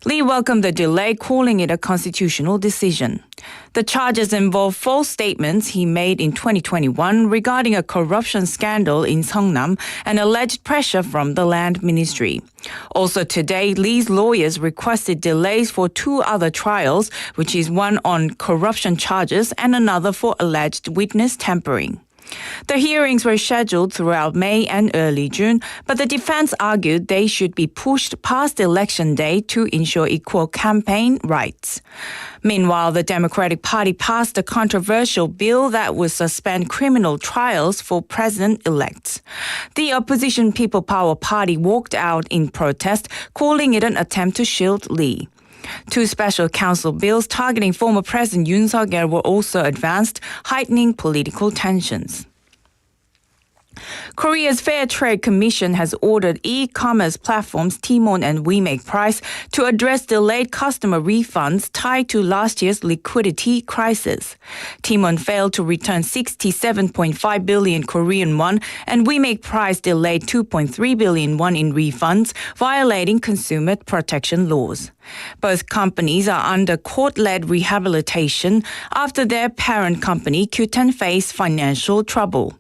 Lee welcomed the delay, calling it a constitutional decision. The charges involve false statements he made in 2021 regarding a corruption scandal in Seongnam and alleged pressure from the Land Ministry. Also today, Lee's lawyers requested delays for two other trials, which is one on corruption charges and another for alleged witness tampering. The hearings were scheduled throughout May and early June, but the defense argued they should be pushed past Election Day to ensure equal campaign rights. Meanwhile, the Democratic Party passed a controversial bill that would suspend criminal trials for president-elects. The opposition People Power Party walked out in protest, calling it an attempt to shield Lee. Two special council bills targeting former President Yoon Suk-yeol were also advanced, heightening political tensions. Korea's Fair Trade Commission has ordered e-commerce platforms Tmall and WeMakePrice to address delayed customer refunds tied to last year's liquidity crisis. Tmall failed to return 67.5 billion Korean won and WeMakePrice delayed 2.3 billion won in refunds, violating consumer protection laws. Both companies are under court-led rehabilitation after their parent company Qoo10 faced financial trouble.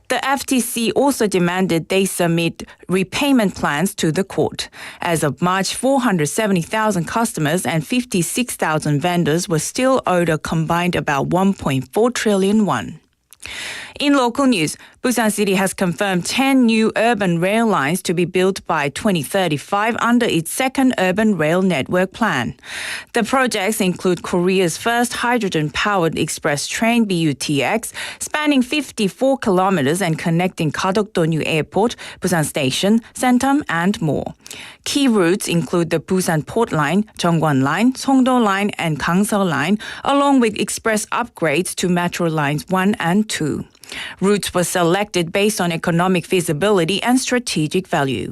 The FTC also demanded they submit repayment plans to the court. As of March, 470,000 customers and 56,000 vendors were still owed a combined about 1.4 trillion won. In local news, Busan City has confirmed 10 new urban rail lines to be built by 2035 under its second urban rail network plan. The projects include Korea's first hydrogen-powered express train BUTX, spanning 54 kilometers and connecting Kadok-do-new Airport, Busan Station, Centum, and more. Key routes include the Busan Port Line, Jeongwon Line, Songdo Line, and Gangseo Line, along with express upgrades to Metro Lines 1 and 2. Routes were selected based on economic feasibility and strategic value.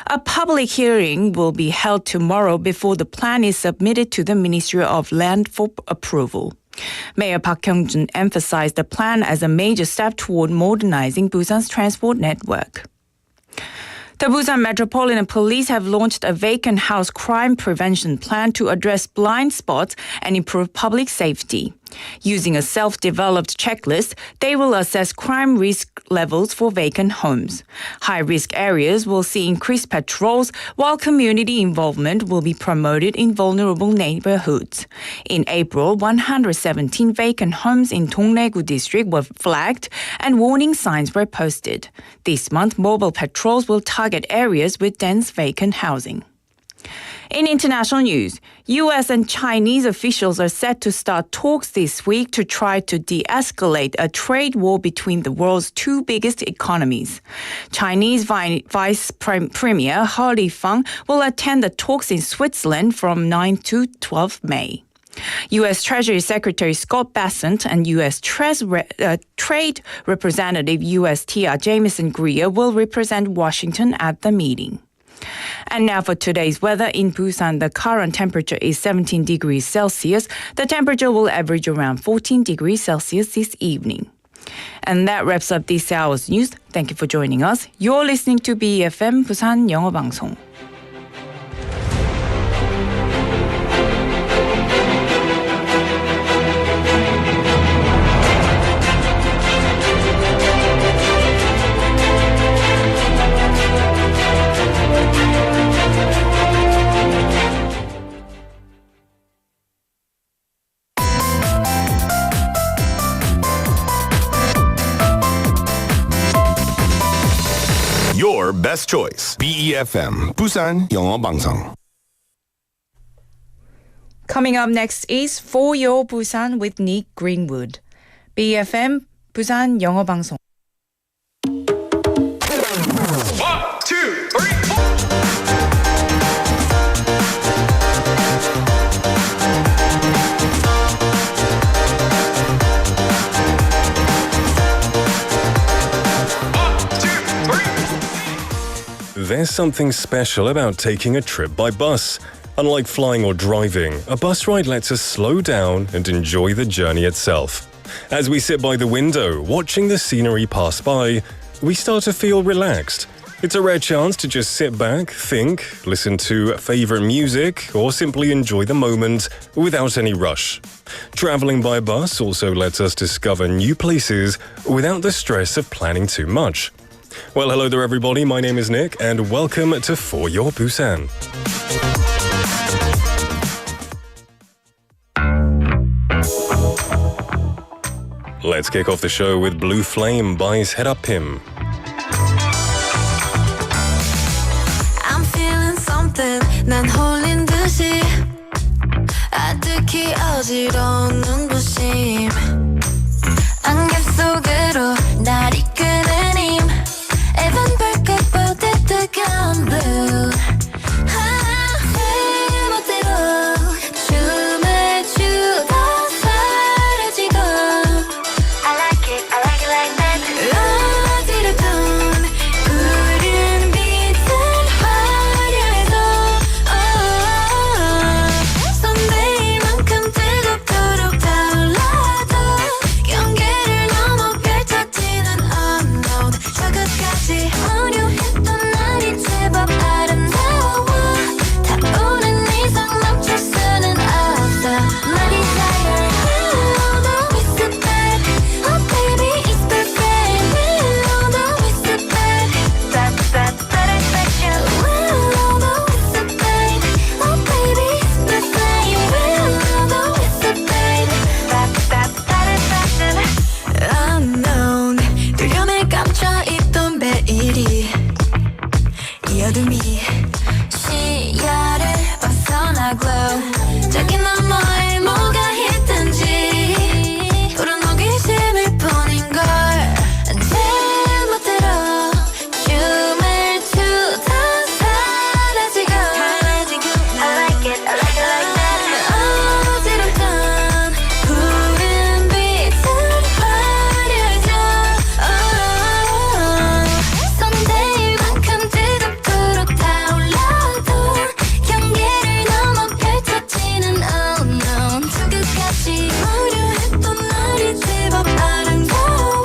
A public hearing will be held tomorrow before the plan is submitted to the Ministry of Land for approval. Mayor Park Kyung-jun emphasized the plan as a major step toward modernizing Busan's transport network. The Busan Metropolitan Police have launched a vacant house crime prevention plan to address blind spots and improve public safety. Using a self-developed checklist, they will assess crime risk levels for vacant homes. High-risk areas will see increased patrols, while community involvement will be promoted in vulnerable neighborhoods. In April, 117 vacant homes in Dongdaegu district were flagged and warning signs were posted. This month, mobile patrols will target areas with dense vacant housing. In international news, U.S. and Chinese officials are set to start talks this week to try to de-escalate a trade war between the world's two biggest economies. Chinese Vice Premier He Lifeng will attend the talks in Switzerland from 9 to 12 May. U.S. Treasury Secretary Scott Bessent and U.S. Trade Representative USTR Jamieson Greer will represent Washington at the meeting. And now for today's weather. In Busan, the current temperature is 17 degrees Celsius. The temperature will average around 14 degrees Celsius this evening. And that wraps up this hour's news. Thank you for joining us. You're listening to BFM 부산영어방송. Your best choice. BEFM 부산영어방송. Coming up next is For Your Busan with Nick Greenwood. BFM 부산영어방송. 1, 2, 3, 4. There's something special about taking a trip by bus. Unlike flying or driving, a bus ride lets us slow down and enjoy the journey itself. As we sit by the window, watching the scenery pass by, we start to feel relaxed. It's a rare chance to just sit back, think, listen to favorite music, or simply enjoy the moment without any rush. Traveling by bus also lets us discover new places without the stress of planning too much. Well, hello there everybody, my name is Nick, and welcome to For Your Busan. Let's kick off the show with Blue Flame by Head Up Him. I'm feeling something 난 홀린 듯이 아득히 어지러운 눈부심 안개 속으로 날 이끄는 힘 even 불꽃보다 뜨거운 blue 제멋대로 춤을 추다 사라지고 I like it like that 어지럽던 구름 빛은 화려해서 선배만큼 뜨겁도록 타올라도 경계를 넘어 펼쳐지는 unknown 저 끝까지 어려했던 날이 제법 아름다워 타오른 이상 멈출 수는 없어 My desire although it's so bad Oh baby it's perfect although it's so bad That satisfaction although it's so bad Oh baby it's perfect although it's so bad That satisfaction Unknown 두려움에 감춰있던 베일이 이 어둠이 시야를 벗어나 glow 저기 너머에 뭐가 있든지 푸른 호기심을 보낸걸 제멋대로 춤을 추다 사라지고 I like it like that 어지럽던 구름 빛은 화려해져 선대일만큼 뜨겁도록 타올라도 경계를 넘어 펼쳐지는 unknown 저 끝까지 어려했던 날이 제법 아름다워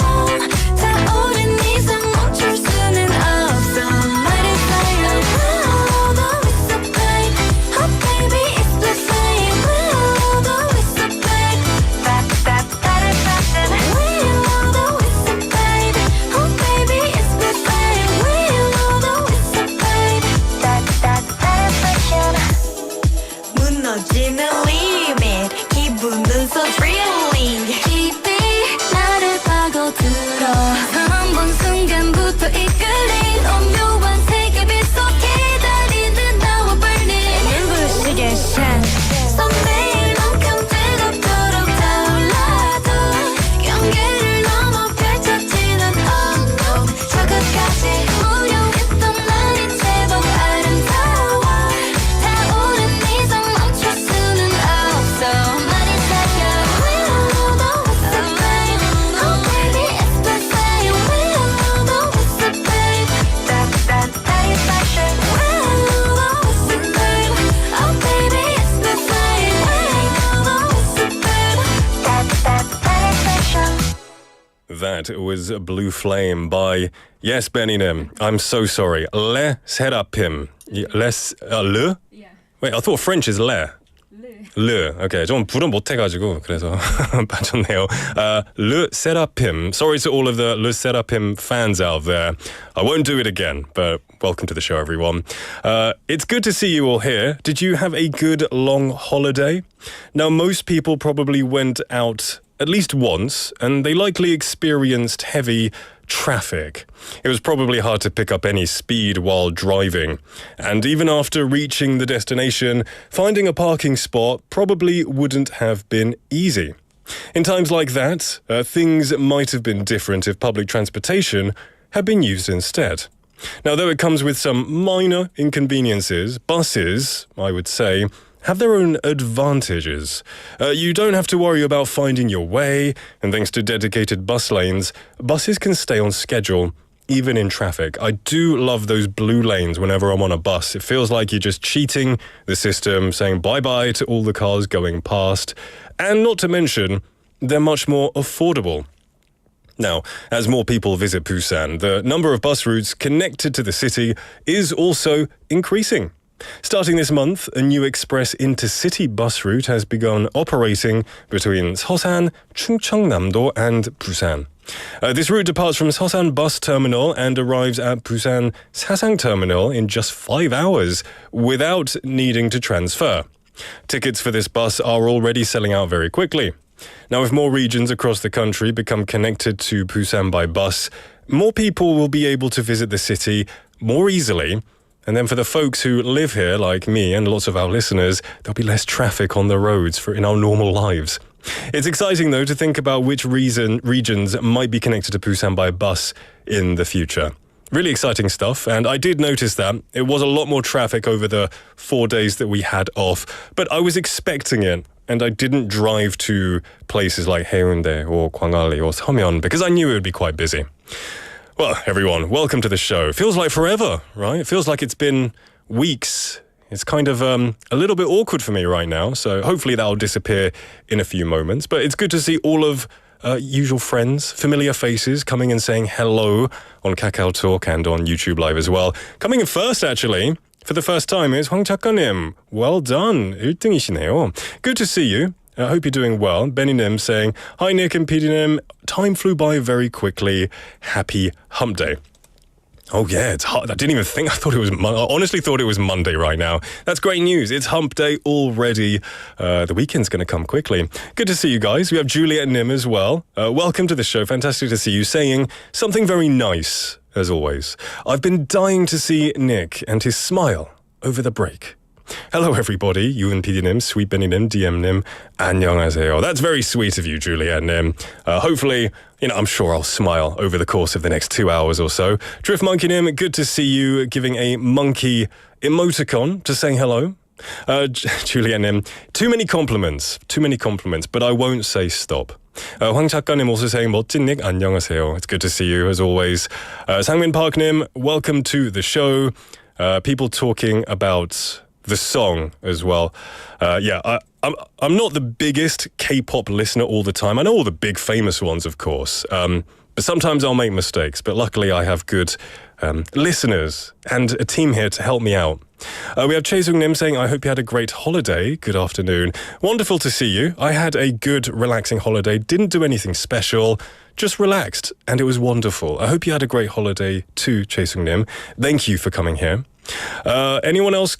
타오른 이상 멈출 수는 없어 My desire although it's so bad Oh baby it's the same although it's so bad That satisfaction although it's so bad Oh baby it's the same although it's so bad That satisfaction 무너지는 limit 기분은 so thrilling 깊이 나를 파고들어 한 번 순간부터 이끌린 오묘한 세계 빛속 기다리는 나와 burning 눈부시게 shine 선배일만큼 뜨겁도록 타올라도 경계를 넘어 펼쳐지는 unknown 저 끝까지 우려했던 날이 제법 아름다워 타오른 이상 멈출 수는 없어 My desire although it's so bad Oh baby it's the same although it's so bad That satisfaction although it's so bad Oh baby it's the same although it's so bad That satisfaction That was Blue Flame by Yes Beninem. I'm so sorry. Let's Head Up Him. Let's le? Yeah. Wait, I thought French is le. Le. Okay, 좀 불은 못해가지고 그래서 빠졌네요. Le Set Up Him. Sorry to all of the Le Set Up Him fans out there. I won't do it again, but welcome to the show, everyone. It's good to see you all here. Did you have a good long holiday? Now, most people probably went out at least once, and they likely experienced heavy traffic. It was probably hard to pick up any speed while driving. And even after reaching the destination, finding a parking spot probably wouldn't have been easy. In times like that, things might have been different if public transportation had been used instead. Now, though it comes with some minor inconveniences, buses, I would say, have their own advantages. You don't have to worry about finding your way, and thanks to dedicated bus lanes, buses can stay on schedule, even in traffic. I do love those blue lanes whenever I'm on a bus. It feels like you're just cheating the system, saying bye-bye to all the cars going past. And not to mention, they're much more affordable. Now, as more people visit Busan, the number of bus routes connected to the city is also increasing. Starting this month, a new express intercity bus route has begun operating between Seosan, Chungcheongnam-do and Busan. This route departs from Seosan bus terminal and arrives at Busan Sasang terminal in just 5 hours without needing to transfer. Tickets for this bus are already selling out very quickly. Now, if more regions across the country become connected to Busan by bus, more people will be able to visit the city more easily. And then for the folks who live here, like me and lots of our listeners, there'll be less traffic on the roads in our normal lives. It's exciting, though, to think about which regions might be connected to Busan by bus in the future. Really exciting stuff, and I did notice that it was a lot more traffic over the 4 days that we had off, but I was expecting it, and I didn't drive to places like Haeundae or Gwangali or Seomyeon because I knew it would be quite busy. Well, everyone, welcome to the show. Feels like forever, right? It feels like it's been weeks. It's kind of a little bit awkward for me right now, so hopefully that'll disappear in a few moments. But it's good to see all of usual friends, familiar faces coming and saying hello on Kakao Talk and on YouTube Live as well. Coming in first, actually, for the first time is 황 작가님. Well done. 1등이시네요. Good to see you. I hope you're doing well. Benny Nim saying, hi Nick and PD Nim. Time flew by very quickly. Happy hump day. Oh yeah, it's hot. I didn't even think. I honestly thought it was Monday right now. That's great news. It's hump day already. The weekend's going to come quickly. Good to see you guys. We have Juliet Nim as well. Welcome to the show. Fantastic to see you saying something very nice, as always. I've been dying to see Nick and his smile over the break. Hello, everybody. You and PD Nim, Sweet Benny Nim, DM Nim, 안녕하세요. That's very sweet of you, Juliet Nim. Hopefully, I'm sure I'll smile over the course of the next 2 hours or so. Drift Monkey Nim, good to see you giving a monkey emoticon to saying hello. Juliet Nim, too many compliments, but I won't say stop. 황 작가님 also saying 멋진 닉 안녕하세요. It's good to see you as always. Sangmin Park Nim, welcome to the show. People talking about the song as well. I'm not the biggest K-pop listener all the time. I know all the big famous ones, of course. But sometimes I'll make mistakes. But luckily I have good listeners and a team here to help me out. We have Chae Sung Nim saying, I hope you had a great holiday. Good afternoon. Wonderful to see you. I had a good, relaxing holiday. Didn't do anything special. Just relaxed. And it was wonderful. I hope you had a great holiday too, Chae Sung Nim. Thank you for coming here. Anyone else?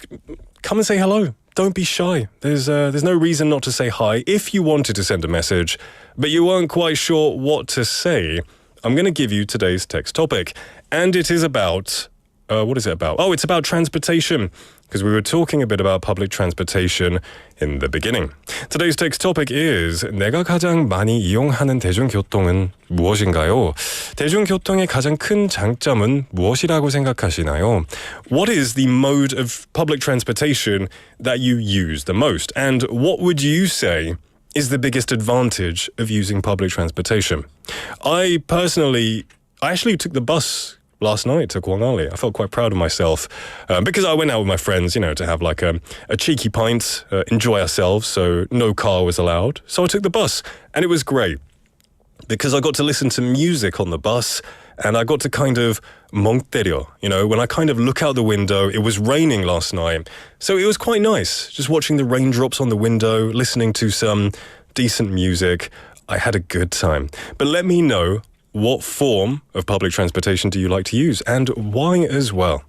Come and say hello. Don't be shy. There's no reason not to say hi. If you wanted to send a message, but you weren't quite sure what to say, I'm going to give you today's text topic. And it is about... what is it about? Oh, it's about transportation, because we were talking a bit about public transportation in the beginning. Today's text topic is 내가 가장 많이 이용하는 대중교통은 무엇인가요? 대중교통의 가장 큰 장점은 무엇이라고 생각하시나요? What is the mode of public transportation that you use the most? And what would you say is the biggest advantage of using public transportation? I actually took the bus last night to Gwangali. I felt quite proud of myself because I went out with my friends, to have like a cheeky pint, enjoy ourselves, so no car was allowed. So I took the bus and it was great because I got to listen to music on the bus and I got to kind of 멍 때려, when I kind of look out the window. It was raining last night, so it was quite nice just watching the raindrops on the window, listening to some decent music. I had a good time. But let me know, what form of public transportation do you like to use and why as well?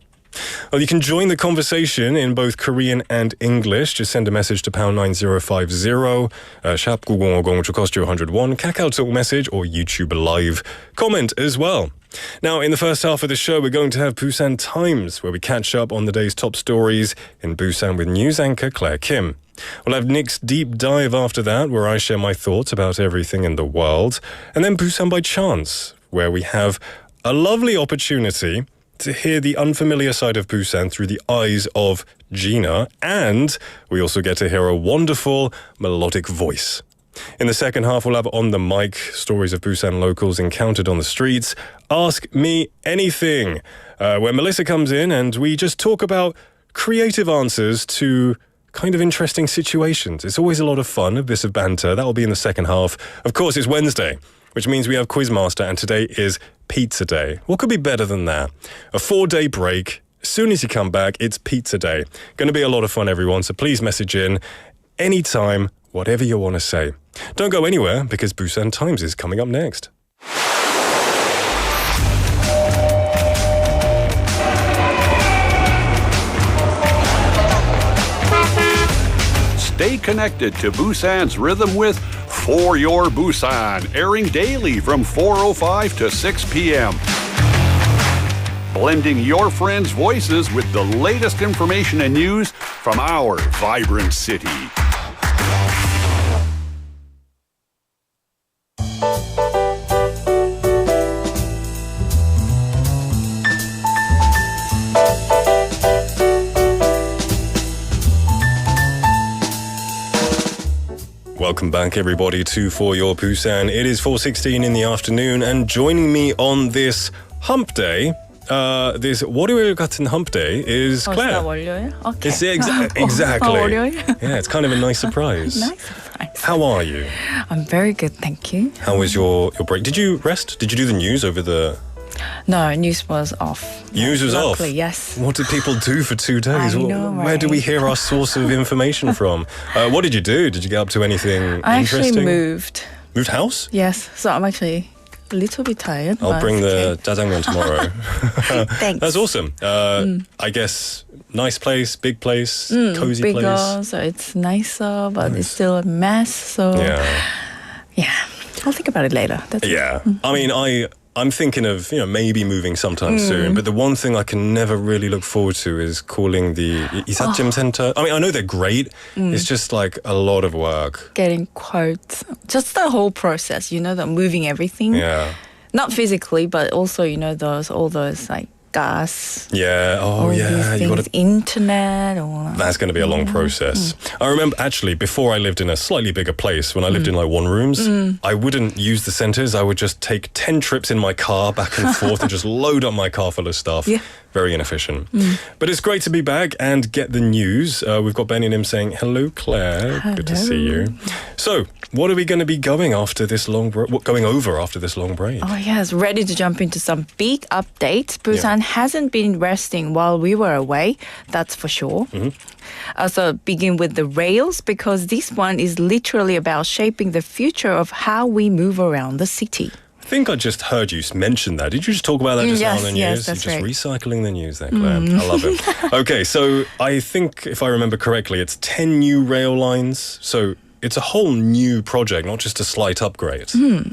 Well, you can join the conversation in both Korean and English. Just send a message to pound 9050, sharp 9050, which will cost you 101, Kakao Talk message or YouTube Live comment as well. Now, in the first half of the show, we're going to have Busan Times, where we catch up on the day's top stories in Busan with news anchor Claire Kim. We'll have Nick's deep dive after that, where I share my thoughts about everything in the world. And then Busan by Chance, where we have a lovely opportunity to hear the unfamiliar side of Busan through the eyes of Gina. And we also get to hear a wonderful melodic voice. In the second half, we'll have On the Mic, stories of Busan locals encountered on the streets. Ask Me Anything, where Melissa comes in and we just talk about creative answers to kind of interesting situations. It's always a lot of fun, a bit of banter. That will be in the second half. Of course, it's Wednesday. which means we have Quizmaster, and today is Pizza Day. What could be better than that? A 4-day break. As soon as you come back, it's Pizza Day. Going to be a lot of fun, everyone, so please message in anytime, whatever you want to say. Don't go anywhere, because Busan Times is coming up next. Stay connected to Busan's rhythm with For Your Busan, airing daily from 4:05 to 6 p.m. Blending your friends' voices with the latest information and news from our vibrant city. Welcome back, everybody, to For Your Busan. It is 4:16 in the afternoon, and joining me on this hump day, this 월요일 같은 hump day, is Claire. 월요일? Okay. It's exactly. 월요일? Yeah, it's kind of a nice surprise. Nice surprise. How are you? I'm very good, thank you. How was your break? Did you rest? Did you do the news over the... No, news was off. News was off? Luckily, yes. What did people do for 2 days? I know, Where do we right? hear our source of information from? What did you do? Did you get up to anything I interesting? actually moved. Moved house? Yes, so I'm actually a little bit tired. I'll but bring it's the jajangmyeon tomorrow. Thanks. That's awesome. I guess nice place, big place, cozy bigger, place. so it's nicer, but it's still a mess. So yeah, I'll think about it later. That's Yeah. I mean, I'm thinking of, maybe moving sometime soon, but the one thing I can never really look forward to is calling the Isatgym Center. I mean, I know they're great. It's just like a lot of work. getting quotes, just the whole process. The moving everything. Yeah. Not physically, but also all those like gas. Yeah. Oh, all yeah. these You things, got to... internet. That's going to be a long process. I remember actually before I lived in a slightly bigger place, when I lived in like one rooms, I wouldn't use the centers. I would just take 10 trips in my car back and forth and just load up my car full of stuff. Yeah. Very inefficient. But it's great to be back and get the news. We've got Benny and him saying, hello, Claire. Good to see you. So, what are we going to be going after this long going over after this long break? Oh yes, ready to jump into some big updates. Busan hasn't been resting while we were away, that's for sure. So begin with the rails, because this one is literally about shaping the future of how we move around the city. I think I just heard you mention that. Did you just talk about that just now on the news? Yes, that's You're just right. recycling the news there, Claire. I love it. Okay, so I think, if I remember correctly, it's 10 new rail lines. So it's a whole new project, not just a slight upgrade.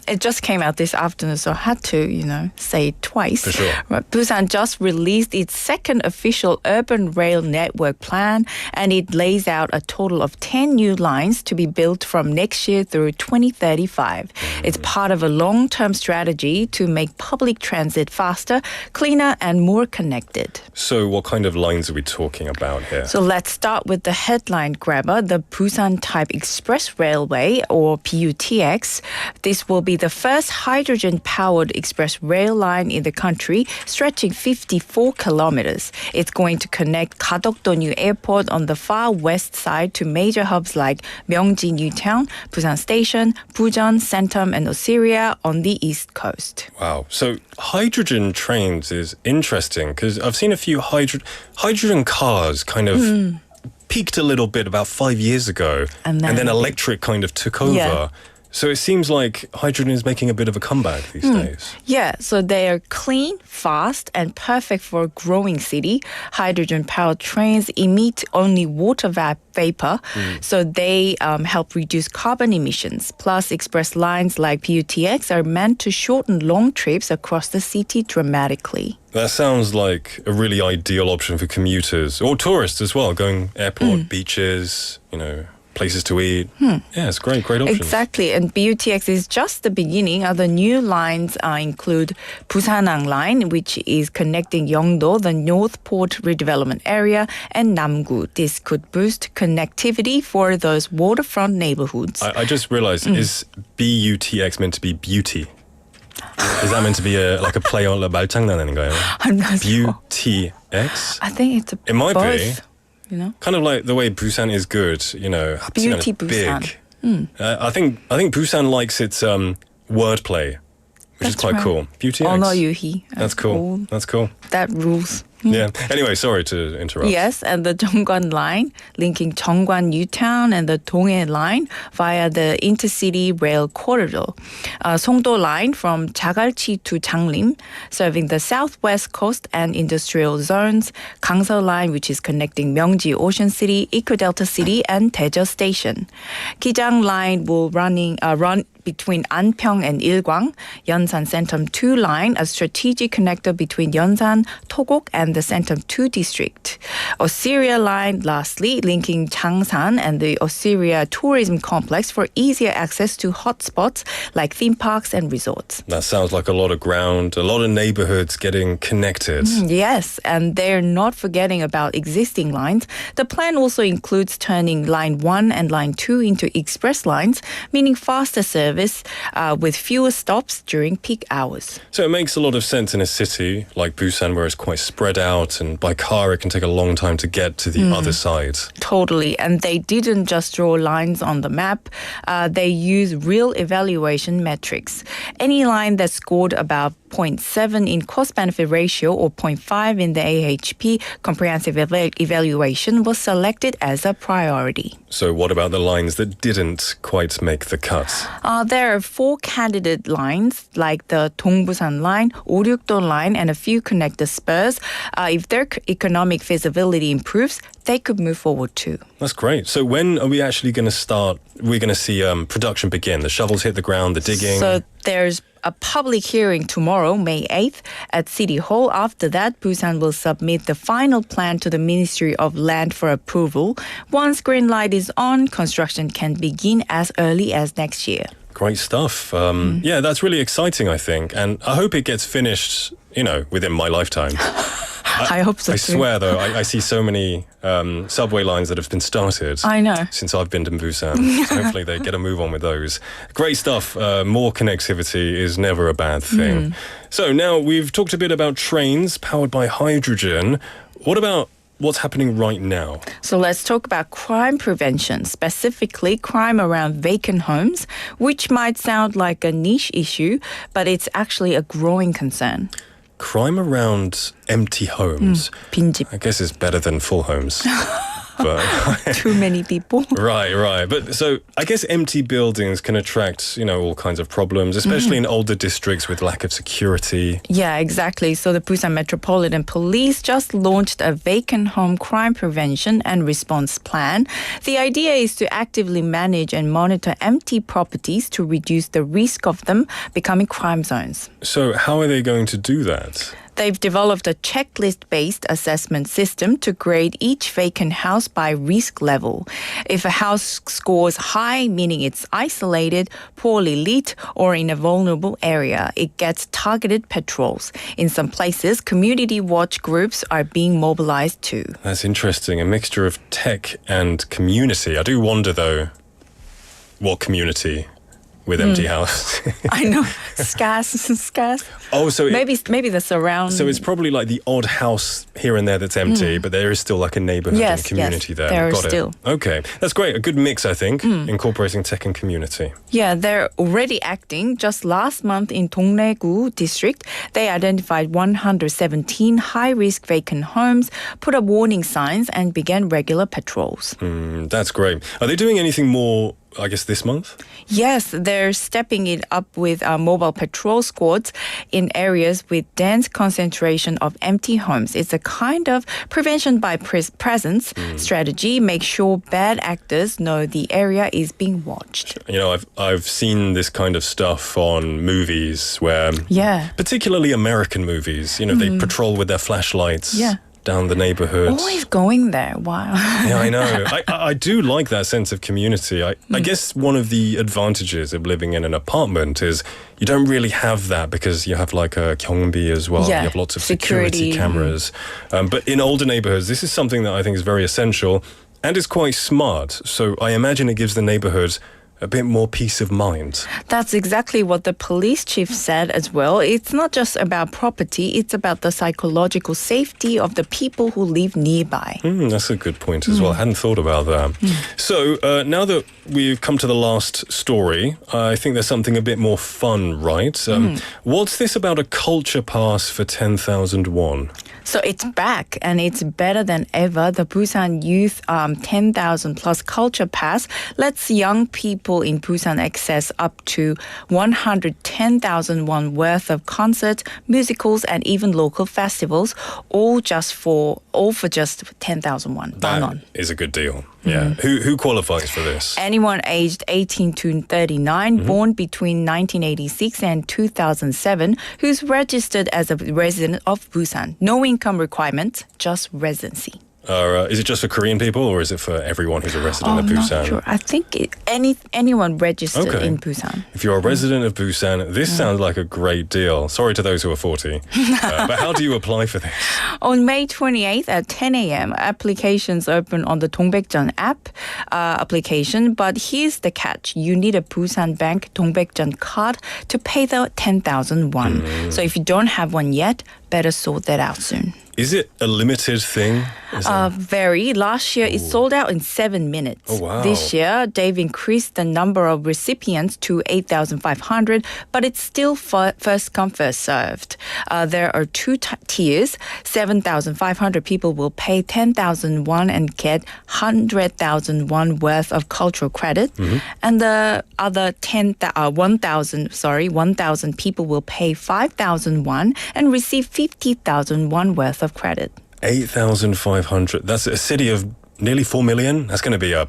It just came out this afternoon, so I had to, say it twice. For sure. Right, Busan just released its second official urban rail network plan, and it lays out a total of 10 new lines to be built from next year through 2035. It's part of a long-term strategy to make public transit faster, cleaner, and more connected. So what kind of lines are we talking about here? So let's start with the headline grabber, the Busan Type Express Railway, or PUTX. This will be the first hydrogen-powered express rail line in the country, stretching 54 kilometers. It's going to connect Gadok-do-new Airport on the far west side to major hubs like Myeongji New Town, Busan Station, Bujeon, Centum, and Osiria on the east coast. Wow. So hydrogen trains is interesting because I've seen a few hydrogen cars kind of peaked a little bit about 5 years ago, and then electric kind of took over. Yeah. So it seems like hydrogen is making a bit of a comeback these days. Yeah, so they are clean, fast, and perfect for a growing city. Hydrogen-powered trains emit only water vapor, so they help reduce carbon emissions. Plus, express lines like PUTX are meant to shorten long trips across the city dramatically. That sounds like a really ideal option for commuters or tourists as well, going airport, beaches, places to eat. Yeah, it's great options. Exactly, and BUTX is just the beginning. Other new lines include Busanang Line, which is connecting Yeongdo, the North Port redevelopment area, and Namgu. This could boost connectivity for those waterfront neighborhoods. I just realized, is BUTX meant to be beauty? Is that meant to be like a play on 말장난 아닌가요? I'm not sure. BUTX? I think it's It might both, be. Kind of like the way Busan is good, Beauty big. Busan. I think Busan likes its wordplay, which is That's quite right. cool. Beauty Oh X. no, Yuhi. That's cool. That's cool. That rules. Yeah. Anyway, sorry to interrupt. Yes, and the Jeongwan line linking Jeongwan Newtown and the Donghae line via the intercity rail corridor. Songdo line from Jagalchi to Changlim, serving the southwest coast and industrial zones. Gangseo line, which is connecting Myeongji Ocean City, Eco-Delta City, and Daejeon Station. Kijang line will run between Anpyeong and Ilgwang. Yeonsan Centum 2 line, a strategic connector between Yeonsan, Togok, and the Centum 2 district. Osseria line, lastly, linking Changsan and the Osseria tourism complex for easier access to hotspots like theme parks and resorts. That sounds like a lot of ground, a lot of neighborhoods getting connected. Yes, and they're not forgetting about existing lines. The plan also includes turning Line 1 and Line 2 into express lines, meaning faster service with fewer stops during peak hours. So it makes a lot of sense in a city like Busan where it's quite spread out and by car it can take a long time to get to the other side. Totally, and they didn't just draw lines on the map. They used real evaluation metrics. Any line that scored about 0.7 in cost-benefit ratio or 0.5 in the AHP comprehensive evaluation was selected as a priority. So what about the lines that didn't quite make the cut? There are 4 candidate lines like the Dongbusan line, Oryukdo line, and a few connector spurs. If their economic feasibility improves, they could move forward too. That's great. So when are we actually going to start? We're going to see production begin. The shovels hit the ground, the digging. So there's a public hearing tomorrow, May 8th, at City Hall. After that, Busan will submit the final plan to the Ministry of Land for approval. Once green light is on, construction can begin as early as next year. Great stuff. Yeah, that's really exciting, I think. And I hope it gets finished, within my lifetime. I hope so I too. swear, though, I see so many subway lines that have been started. I know. Since I've been to Busan. So hopefully they get a move on with those. Great stuff. More connectivity is never a bad thing. So now we've talked a bit about trains powered by hydrogen. What about what's happening right now? So let's talk about crime prevention, specifically crime around vacant homes, which might sound like a niche issue, but it's actually a growing concern. Crime around empty homes. 빈집. I guess it's better than full homes. But Too many people. Right. But so I guess empty buildings can attract, all kinds of problems, especially in older districts with lack of security. Yeah, exactly. So the Busan Metropolitan Police just launched a vacant home crime prevention and response plan. The idea is to actively manage and monitor empty properties to reduce the risk of them becoming crime zones. So how are they going to do that? They've developed a checklist-based assessment system to grade each vacant house by risk level. If a house scores high, meaning it's isolated, poorly lit, or in a vulnerable area, it gets targeted patrols. In some places, community watch groups are being mobilized too. That's interesting. A mixture of tech and community. I do wonder, though, what community with empty house. I know, scarce. Oh, so Maybe the surround. So it's probably like the odd house here and there that's empty, but there is still like a neighborhood and community there. There is Got it. still. Okay, that's great. A good mix, I think, incorporating tech and community. Yeah, they're already acting. Just last month in Dongnae-gu district, they identified 117 high-risk vacant homes, put up warning signs, and began regular patrols. That's great. Are they doing anything more, I guess, this month? Yes, they're stepping it up with mobile patrol squads in areas with dense concentration of empty homes. It's a kind of prevention by presence strategy. Make sure bad actors know the area is being watched. I've seen this kind of stuff on movies where, particularly American movies, they patrol with their flashlights. Yeah. Down the neighborhoods. Always going there. Wow. Yeah, I know. I do like that sense of community. I guess one of the advantages of living in an apartment is you don't really have that because you have like a 경비 as well. Yeah, You have lots of security cameras. But in older neighborhoods, this is something that I think is very essential and is quite smart. So I imagine it gives the neighborhood a bit more peace of mind. That's exactly what the police chief said as well. It's not just about property, it's about the psychological safety of the people who live nearby. That's a good point as well. I hadn't thought about that. So now that we've come to the last story, I think there's something a bit more fun, right? What's this about a culture pass for 10,000 won? So it's back and it's better than ever. The Busan Youth 10,000 plus culture pass lets young people in Busan access up to 110,000 won worth of concerts, musicals, and even local festivals, all for just 10,000 won. That is a good deal. Yeah. Who qualifies for this? Anyone aged 18 to 39, born between 1986 and 2007, who's registered as a resident of Busan. No income requirement, just residency. Is it just for Korean people or is it for everyone who's a resident of Busan? Not sure. I think anyone registered in Busan. If you're a resident of Busan, this sounds like a great deal. Sorry to those who are 40. But how do you apply for this? On May 28th at 10 a.m., applications open on the Dongbekjeon app application. But here's the catch. You need a Busan Bank Dongbekjeon card to pay the 10,000 won. So if you don't have one yet, better sort that out soon. Is it a limited thing? Very. Last year, it sold out in 7 minutes. Oh, wow. This year, they've increased the number of recipients to 8,500, but it's still first come, first served. There are two tiers. 7,500 people will pay 10,000 won and get 100,000 won worth of cultural credit. And the other 1,000 people will pay 5,000 won and receive 50,000 won worth of credit. 8,500. That's a city of nearly 4 million. That's going to be a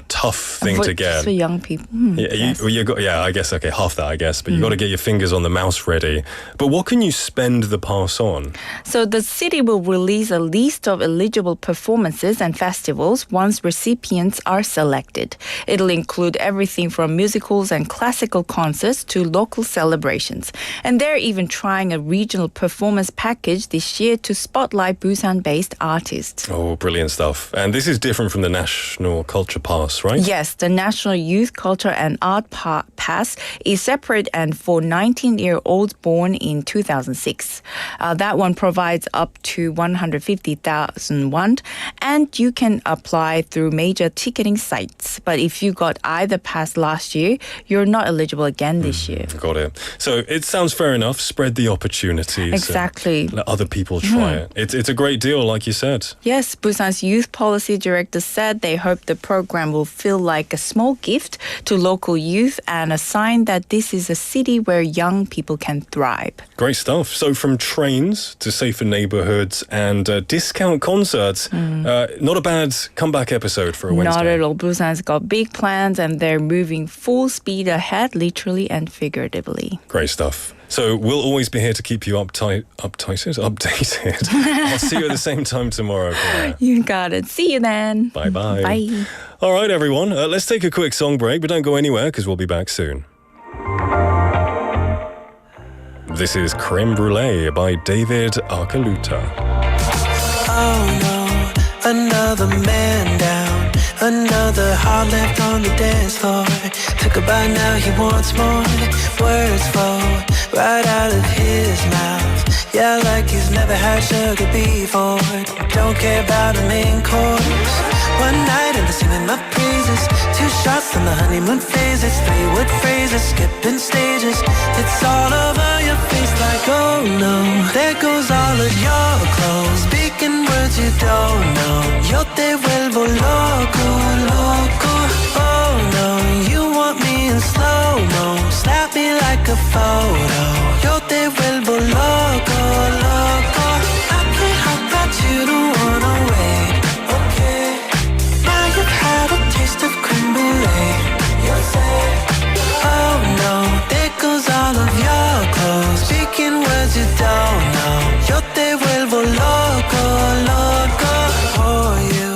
tough thing to get. For young people. I guess, half that, I guess. But you got to get your fingers on the mouse ready. But what can you spend the pass on? So the city will release a list of eligible performances and festivals once recipients are selected. It'll include everything from musicals and classical concerts to local celebrations. And they're even trying a regional performance package this year to spotlight Busan-based artists. Oh, brilliant stuff. And this is different from the National Culture Pass, right? Yes, the National Youth Culture and Art Pass is separate and for 19-year-olds born in 2006. That one provides up to 150,000 won, and you can apply through major ticketing sites. But if you got either pass last year, you're not eligible again this year. Got it. So it sounds fair enough. Spread the opportunities. Exactly. Let other people try it. It's a great deal, like you said. Yes, Busan's youth policy director said they hope the program will feel like a small gift to local youth and a sign that this is a city where young people can thrive. Great stuff. So from trains to safer neighborhoods and discount concerts, not a bad comeback episode for a Wednesday. Not at all. Busan's got big plans and they're moving full speed ahead, literally and figuratively. Great stuff. So we'll always be here to keep you updated. I'll see you at the same time tomorrow, Claire. You got it. See you then. Bye-bye. Bye. All right, everyone. Let's take a quick song break, but don't go anywhere because we'll be back soon. This is Creme Brulee by David Arkaluta. Oh no, another man down, another heart left on the dance floor. Took a bite, now he wants more. Words fall right out of his mouth. Yeah, like he's never had sugar before. Don't care about the main course. One night and they're singing my praises. 2 shots on the honeymoon phases. 3 word phrases, skipping stages. It's all over your face like, oh no. There goes all of your clothes. Speaking words you don't know. Yo te vuelvo loco, loco. Oh no, you want me in slow-mo. Snap me like a photo. Yo te vuelvo loco, loco. I can't help that you don't wanna wait. Okay, now you've had a taste of creme brulee. You say, oh no, there goes all of your clothes. Speaking words you don't know. Yo te vuelvo loco, loco. Oh, you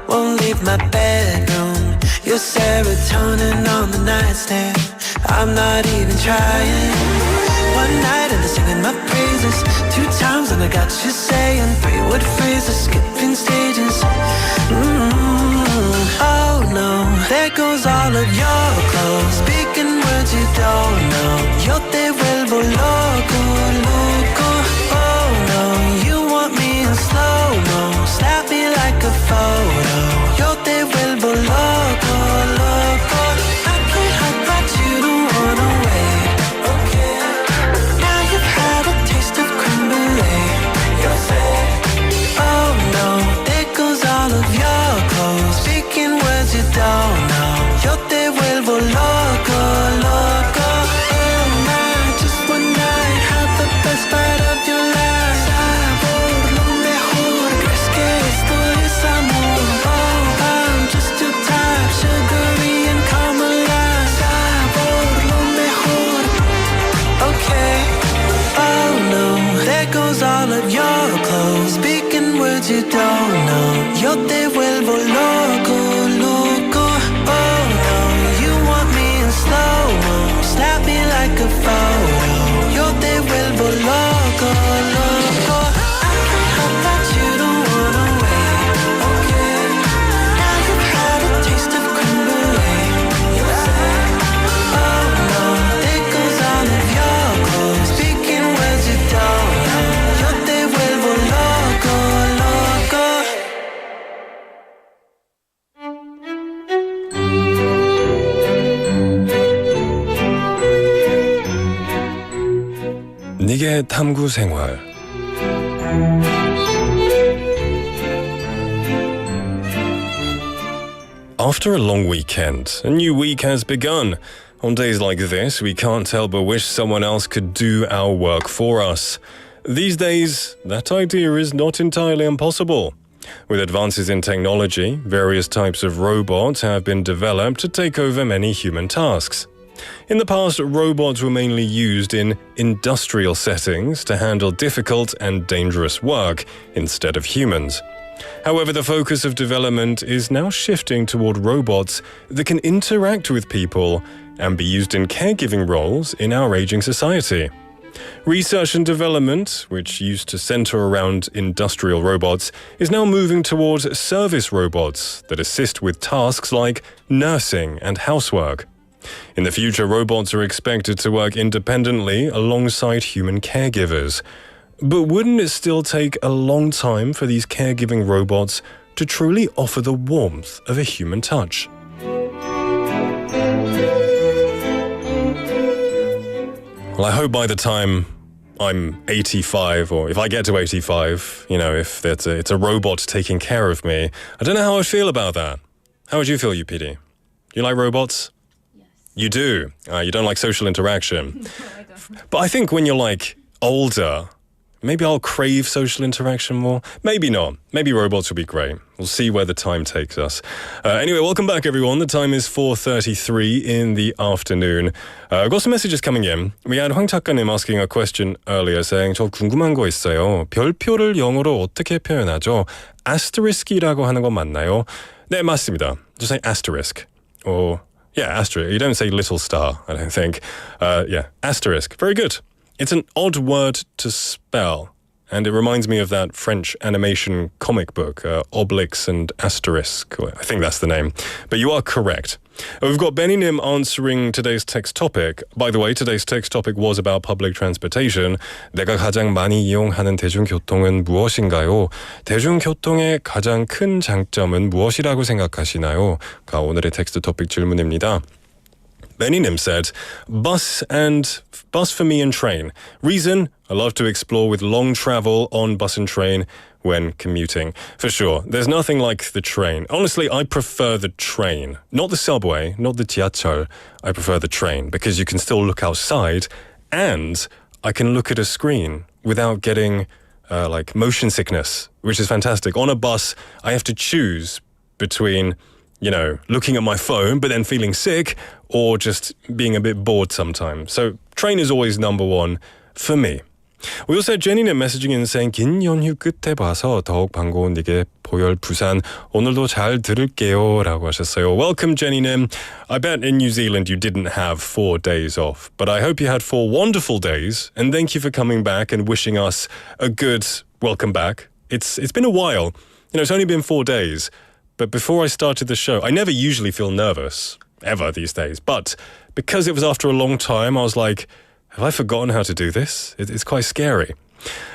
won't leave my bedroom. Your serotonin on the nightstand. I'm not even trying. One night and they're singing my praises. 2 times and I got you saying 3 word phrases, skipping stages. Oh no, there goes all of your clothes. words you don't know. Yo te vuelvo loco, loco. Oh no, you want me in slow-mo. Snap me like a photo. Yo te vuelvo loco, loco. I can't help but you don't wanna wait. Okay. Now you've had a taste of creme brulee. You say, oh no, there goes all of your clothes. Speaking words you don't know. Yo te vuelvo loco, loco. Oh my, just one night had the best part of your life. Sabor, lo mejor. ¿Crees que esto es amor? Oh, I'm just your type, sugary and caramelized. Sabor, lo mejor. Okay. Oh no, there goes all of your clothes. Speaking words you don't know. Yo te vuelvo loco, loco. Oh no, you want me in slow-mo. Snap me like a photo. Yo te vuelvo loco, loco. I can't help that you don't wanna wait. Okay. Now you've had a taste of creme brulee. You say, oh no, there goes all of your clothes. Speaking words you don't know. Yo te vuelvo loco, loco. 니게 탐구 생활. After a long weekend, a new week has begun. On days like this, we can't help but wish someone else could do our work for us. These days, that idea is not entirely impossible. With advances in technology, various types of robots have been developed to take over many human tasks. In the past, robots were mainly used in industrial settings to handle difficult and dangerous work instead of humans. However, the focus of development is now shifting toward robots that can interact with people and be used in caregiving roles in our aging society. Research and development, which used to center around industrial robots, is now moving towards service robots that assist with tasks like nursing and housework. In the future, robots are expected to work independently alongside human caregivers. But wouldn't it still take a long time for these caregiving robots to truly offer the warmth of a human touch? Well, I hope by the time I'm 85, or if I get to 85, if it's a robot taking care of me, I don't know how I'd feel about that. How would you feel, UPD? You like robots? You do. You don't like social interaction. No, I don't. But I think when you're older, maybe I'll crave social interaction more. Maybe not. Maybe robots will be great. We'll see where the time takes us. Anyway, welcome back, everyone. The time is 4:33 in the afternoon. I've got some messages coming in. We had 황 작가님 asking a question earlier saying, 저 궁금한 거 있어요. 별표를 영어로 어떻게 표현하죠? asterisk이라고 하는 건 맞나요? 네, 맞습니다. Just say asterisk. Or... yeah, asterisk. You don't say little star, I don't think. Asterisk. Very good. It's an odd word to spell, and it reminds me of that French animation comic book, Obelix and Asterisk. I think that's the name. But you are correct. We've got Benny Nim answering today's text topic. By the way, today's text topic was about public transportation. 내가 가장 많이 이용하는 대중교통은 무엇인가요? 대중교통의 가장 큰 장점은 무엇이라고 생각하시나요? 가 오늘의 텍스트 토픽 질문입니다. Benny Nim said, bus for me and train. Reason, I love to explore with long travel on bus and train when commuting. For sure, there's nothing like the train. Honestly, I prefer the train. Not the subway, not the 지하철. I prefer the train because you can still look outside and I can look at a screen without getting motion sickness, which is fantastic. On a bus, I have to choose between looking at my phone but then feeling sick or just being a bit bored sometimes. So train is always number one for me. We also had Jenny는 messaging in saying 긴 연휴 끝에 봐서 더욱 반가운 니게 보열 부산 오늘도 잘 들을게요 라고 하셨어요. Welcome Jenny는. I bet in New Zealand you didn't have 4 days off, but I hope you had 4 wonderful days and thank you for coming back and wishing us a good welcome back. It's been a while. It's only been 4 days. But before I started the show, I never usually feel nervous, ever these days. But because it was after a long time, I was like, have I forgotten how to do this? It's quite scary.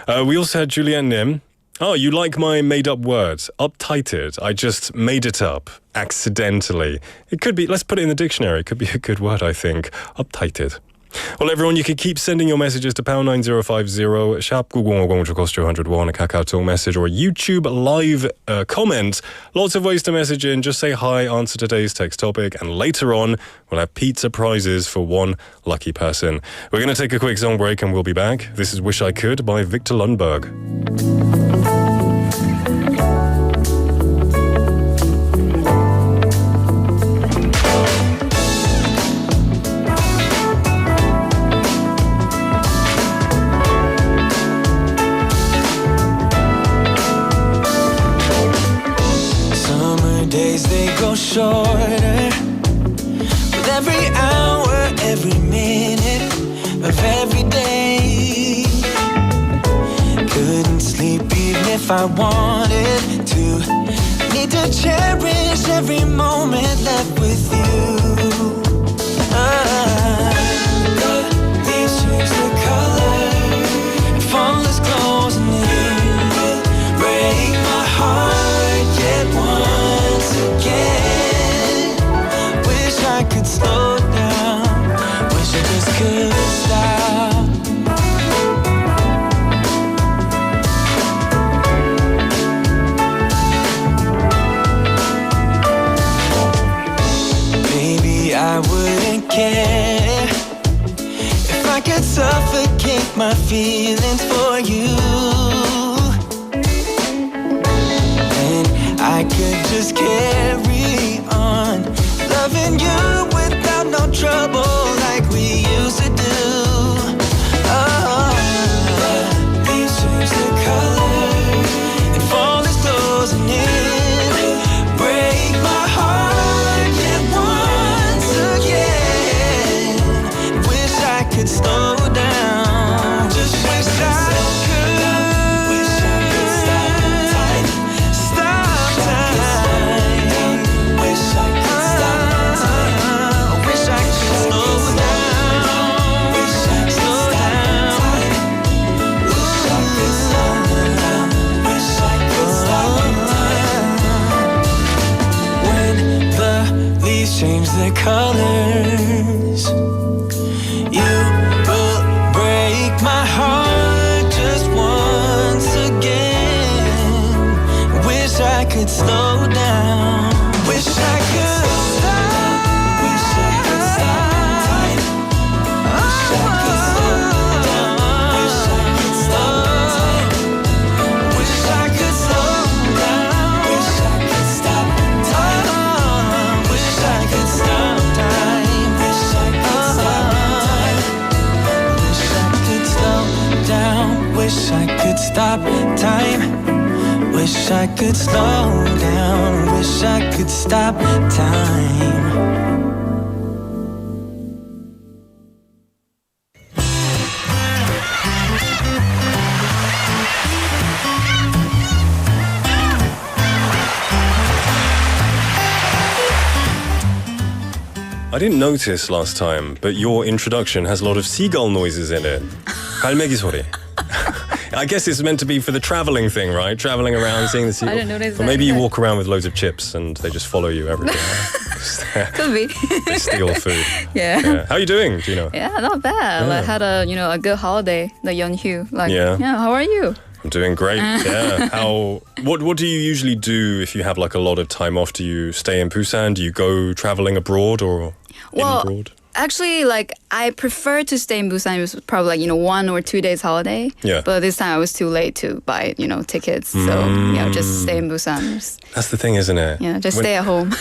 We also had Julianne Nim. Oh, you like my made-up words? Uptighted. I just made it up accidentally. It could be, let's put it in the dictionary. It could be a good word, I think. Uptighted. Well, everyone, you can keep sending your messages to pound 9050, sharp 9050, which will cost you 101, a Kakao message or a YouTube live comment. Lots of ways to message in. Just say hi, answer today's text topic, and later on, we'll have pizza prizes for one lucky person. We're going to take a quick song break and we'll be back. This is Wish I Could by Victor Lundberg. Days they go shorter with every hour, every minute of every day. Couldn't sleep even if I wanted to. Need to cherish every moment left with you. The leaves change their color and fall as close and it will break my heart yet once again. Wish I could slow down. Wish I just could stop. Maybe I wouldn't care if I could suffocate my feelings for you. I could just carry on loving you without no trouble like we used to do. Oh, leaves change their color and fall as close and in. Break my heart yet once again. Wish I could slow down. Just wish I could. Wish I could stop time. Stop time. Wish I could stop time. Wish I could slow down. Wish I could slow down. Wish I could slow down. Wish I could stop time. When the leaves change their colors, you will break my heart just once again. Wish I could slow down. Wish I could stop. Wish I could stop time. Wish I could slow down. Wish I could stop time. Wish I could slow down. Wish I could stop time. Wish I could stop time. Wish I could stop time. Wish I could slow down. Wish I could stop time. Wish I could slow down. Wish I could stop time. I didn't notice last time, but your introduction has a lot of seagull noises in it. 갈매기 소리. I guess it's meant to be for the traveling thing, right? Traveling around, seeing the seagull. I didn't notice Or that maybe you either. walk around with loads of chips and they just follow you everywhere. Could be. They steal food. Yeah. Yeah. How are you doing? Do you know? Yeah, not bad. Yeah. I had a a good holiday, the Yeonhyu. Yeah. How are you? I'm doing great. Yeah. What do you usually do if you have like a lot of time off? Do you stay in Busan? Do you go traveling abroad or abroad? Actually, I prefer to stay in Busan. It was probably 1 or 2 days holiday. Yeah. But this time I was too late to buy tickets. So just stay in Busan. That's the thing, isn't it? Just stay at home.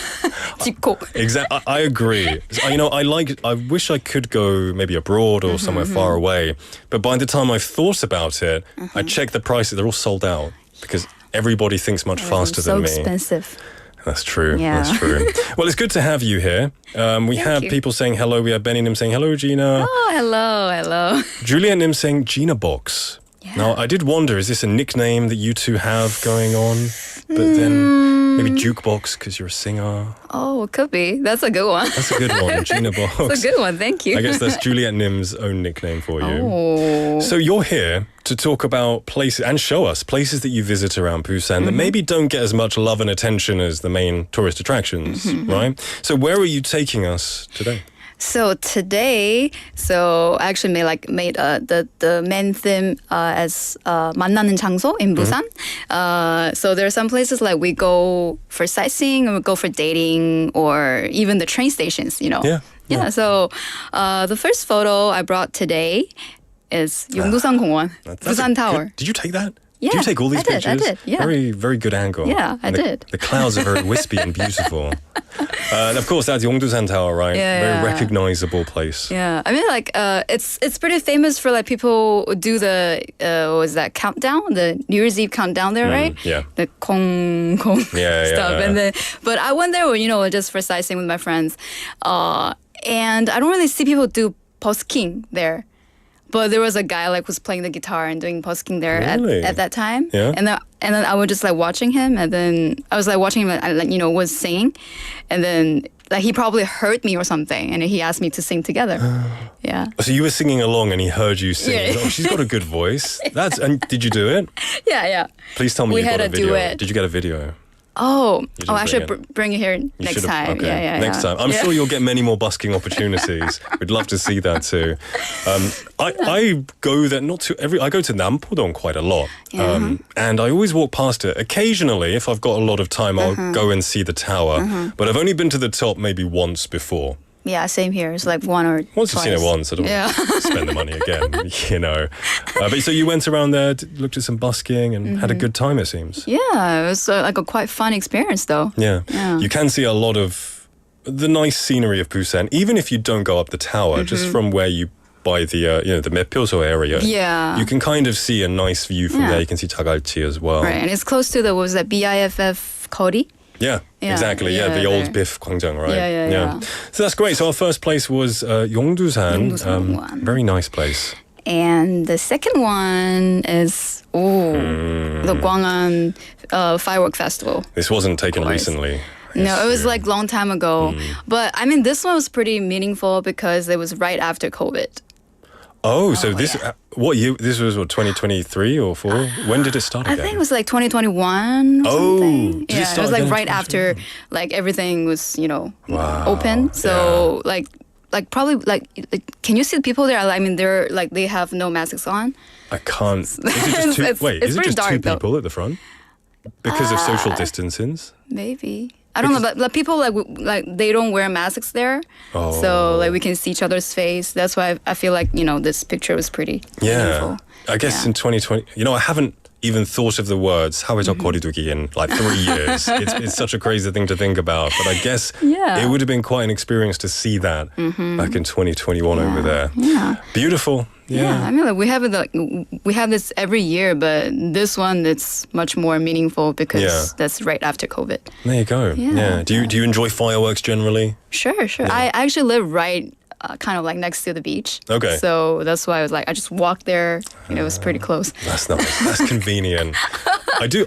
집콕. Exactly. I agree. I wish I could go maybe abroad or somewhere far away. But by the time I've thought about it, I check the prices. They're all sold out because everybody thinks much faster so than me. expensive. That's true. Yeah. That's true. Well, it's good to have you here. We have you. people saying hello. We have Benny Nim saying hello, Gina. Oh, hello. Julian Nim saying Gina box. Now, I did wonder, is this a nickname that you two have going on? But then maybe jukebox because you're a singer. Oh, it could be. That's a good one. That's a good one, Gina Box. That's a good one. Thank you. I guess that's Juliet Nim's own nickname for you. Oh. So you're here to talk about places and show us places that you visit around Busan that maybe don't get as much love and attention as the main tourist attractions, right? So where are you taking us today? So today, I actually made the main theme as 만나는 장소 in Busan. So there are some places like we go for sightseeing, or we go for dating, or even the train stations. Yeah. So the first photo I brought today is 용두산 공원, Busan Tower. Did you take that? Yeah, did you take all these pictures? I did. Yeah. Very, very good angle. Yeah, I did. The clouds are very wispy and beautiful. And of course, that's Yongdusan Tower, right? Yeah, very recognizable place. Yeah, I mean, it's pretty famous for people who do the what was that countdown, the New Year's Eve countdown there, right? Yeah. The kong stuff, yeah. and then but I went there, just for sightseeing with my friends, and I don't really see people do busking there. But there was a guy who's playing the guitar and doing busking there at that time. Yeah. And then I was just watching him, and then I was watching him and was singing, and then he probably heard me or something, and he asked me to sing together. Yeah. So you were singing along and he heard you sing. Yeah. Oh, she's got a good voice. And did you do it? Yeah. Please tell me We you got had a a video. duet. Did you get a video? Oh, I bring should it. bring it here You next should've- time. Okay. Yeah. Next time. I'm sure you'll get many more busking opportunities. We'd love to see that too. I go there I go to Nampodong quite a lot. And I always walk past it. Occasionally, if I've got a lot of time, I'll go and see the tower. But I've only been to the top maybe once before. Yeah, same here. It's one or Once twice. you've seen it once, I don't want to spend the money again, But so you went around there, looked at some busking and had a good time, it seems. Yeah, it was a quite fun experience though. Yeah. Yeah. You can see a lot of the nice scenery of Busan, even if you don't go up the tower, just from where you buy the the Mepyoso area. Yeah. You can kind of see a nice view from there. You can see Tagalchi as well. Right, and it's close to what was that, BIFF Kori? Yeah, Yeah, exactly. Yeah, yeah, the old there. Biff Gwangjang, right? Yeah. So that's great. So our first place was Yongdusan. Yongdusan. Very nice place. And the second one is the Gwangan Firework Festival. This wasn't taken course. recently. No, it was long time ago. But I mean, this one was pretty meaningful because it was right after COVID. Oh, so this what year? This was 2023 or 4? When did it start I again? think it was 2021 or something. Did it Yeah, start it was again in right after 2021? everything was, Wow, open. So probably can you see the people there? I mean, they're they have no masks on. I can't. Is it just two, It's is it pretty just dark, two though. people at the front? Because of social distancing? Maybe. I don't know, but people they don't wear masks there, so we can see each other's face. That's why I feel this picture was pretty meaningful. I guess in 2020, I haven't even thought of the words 사회적 거리두기 in 3 years. It's such a crazy thing to think about, but I guess it would have been quite an experience to see that back in 2021 over there. Yeah. Beautiful. Yeah, I mean, we have this every year, but this one it's much more meaningful because that's right after COVID. There you go. Yeah. Do you enjoy fireworks generally? Sure. I actually live right kind of next to the beach. Okay. So that's why I was I just walked there, and it was pretty close. That's nice. That's convenient.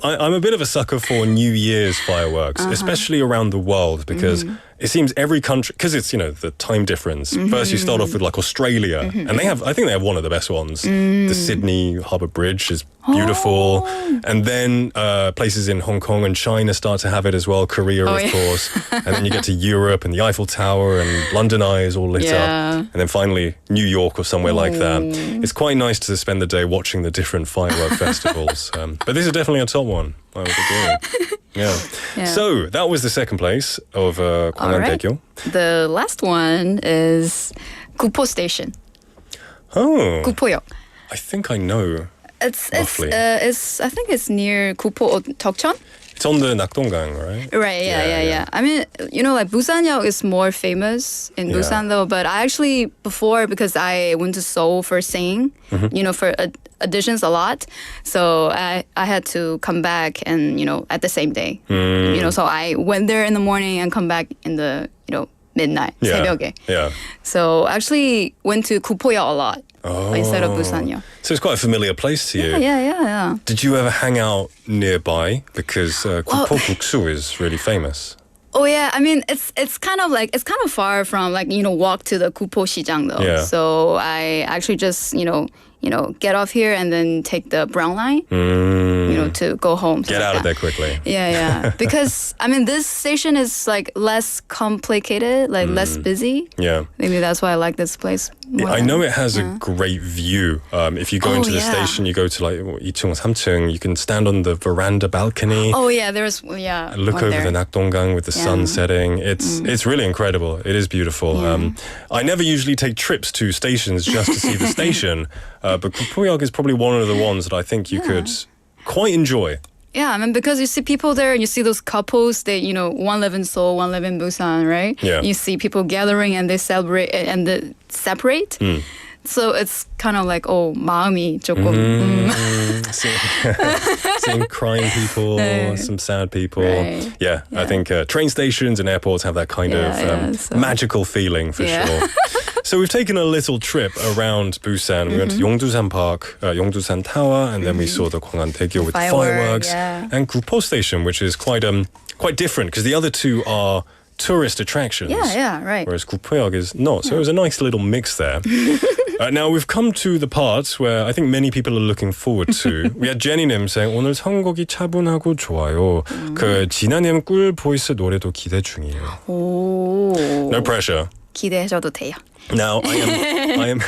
I'm a bit of a sucker for New Year's fireworks, especially around the world, because it seems every country, because it's, the time difference. First you start off with Australia, and I think they have one of the best ones. The Sydney Harbour Bridge is beautiful. And then places in Hong Kong and China start to have it as well, Korea, of course. And then you get to Europe and the Eiffel Tower and London Eye is all lit up. And then finally New York or somewhere like that. It's quite nice to spend the day watching the different firework festivals. But this is definitely a top one, I would agree. Yeah. So that was the second place of Gwangan-daegyo. The last one is Gupo Station. Oh, Gupo역. I think I know. Roughly. I think it's near Gupo or Tokcheon. It's on the Nakdonggang, right? Right, yeah. I mean, Busanyeok is more famous in Busan though, but I actually, before, because I went to Seoul for singing, for auditions a lot, so I had to come back and, at the same day, so I went there in the morning and come back in the, midnight, Yeah. 새벽에. Yeah. So actually went to Kupoya a lot instead of Busanyo. So it's quite a familiar place to you. Yeah. Did you ever hang out nearby? Because Gukpo is really famous. Oh yeah, I mean it's kind of far from walk to the Kupo Shijang though. Yeah. So I actually just get off here and then take the brown line, to go home. Get out of there quickly. Yeah. Because I mean this station is like less complicated, like less busy. Yeah. Maybe that's why I like this place more. I know it has a great view. If you go into the station, you go to like 2층, 3층, you can stand on the veranda balcony. Oh yeah, there's Look over the Nakdonggang with the sun setting. It's really incredible. It is beautiful. I never usually take trips to stations just to see the station, but Gukpoyeok is probably one of the ones that I think you could quite enjoy. Yeah, I mean, because you see people there and you see those couples, they, one live in Seoul, one live in Busan, right? Yeah. You see people gathering and they celebrate and they separate. So it's kind of like, 마음이 조금. Seeing crying people, some sad people. Right. Yeah, I think train stations and airports have that kind of magical feeling for sure. So we've taken a little trip around Busan. We went to Yongdusan Park, Yongdusan Tower, and then we saw the Gwangan-daegyo with fireworks, and Gukpo Station, which is quite different because the other two are tourist attractions. Yeah, right. Whereas Gukpoyeok is not. So it was a nice little mix there. Now we've come to the part where I think many people are looking forward to. We had Jenny님 saying 오늘 선곡이 차분하고 좋아요. 그 진아님 꿀 보이스 노래도 기대 중이에요. 오. No pressure. 기대하셔도 돼요. Now I am.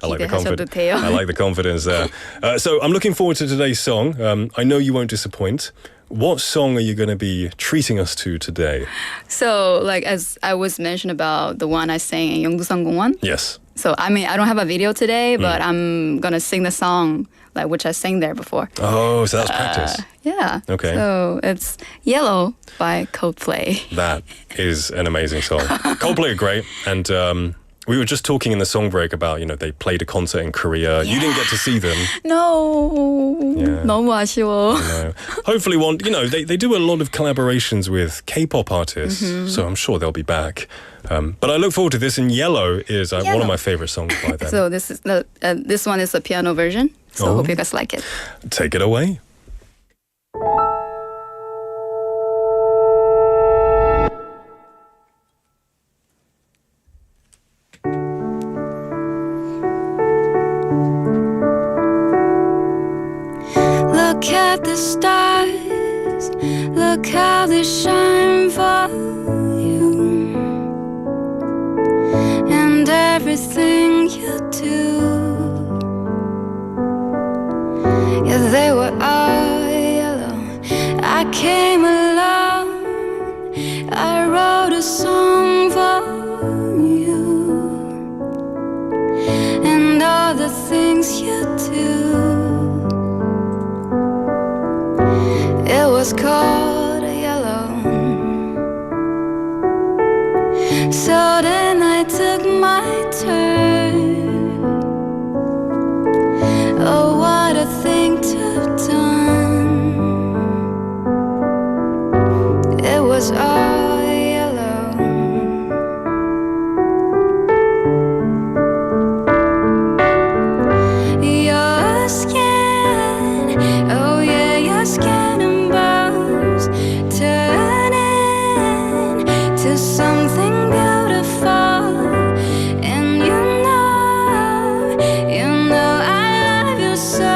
I like the confidence. I like the confidence there. So I'm looking forward to today's song. I know you won't disappoint. What song are you going to be treating us to today? So, as I was mentioned about the one I sang in Yongdusan Gongwon. Yes. So, I mean, I don't have a video today, but I'm going to sing the song which I sang there before. Oh, so that's practice. Yeah. Okay. So, it's Yellow by Coldplay. That is an amazing song. Coldplay are great. And we were just talking in the song break about, they played a concert in Korea. You didn't get to see them. No. Yeah. 너무 아쉬워. No. Hopefully they do a lot of collaborations with K-pop artists, so I'm sure they'll be back. But I look forward to this, and Yellow is one of my favorite songs by them. So this is this one is the piano version. So I hope you guys like it. Take it away. Look at the stars, look how they shine for you, and everything you do. Yeah, they were all yellow. I came along, I wrote a song for you, and all the things you do. It was called Yellow. So then I took my turn. Oh, what a thing to have done. It was all yellow. Your skin, oh yeah, your skin. Something beautiful, and you know I love you so.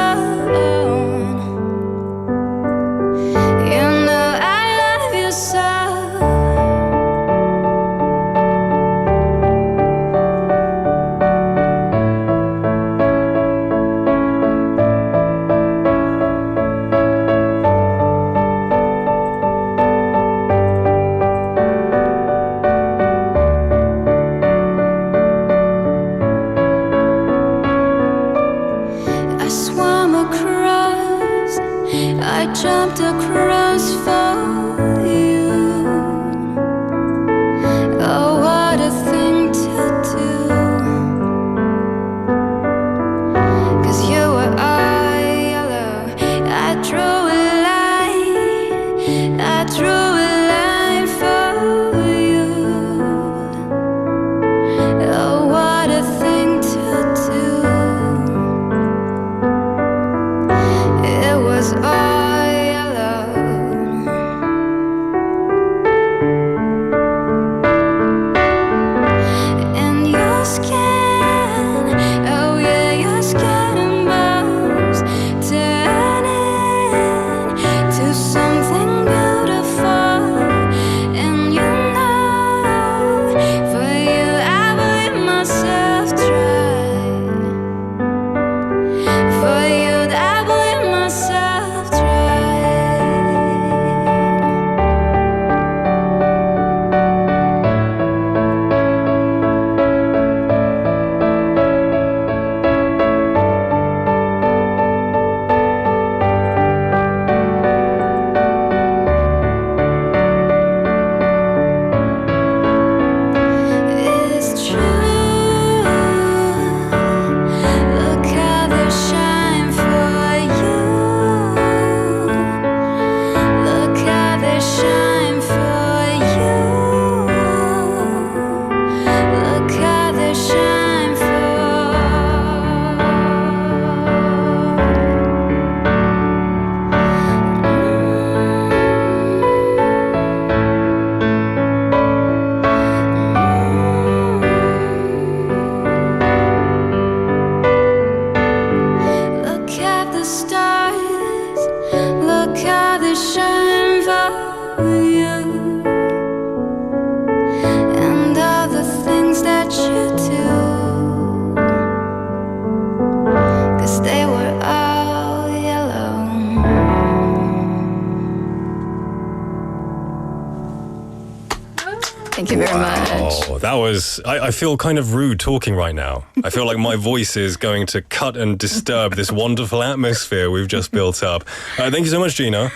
Oh, that was... I feel kind of rude talking right now. I feel like my voice is going to cut and disturb this wonderful atmosphere we've just built up. Thank you so much, Gina.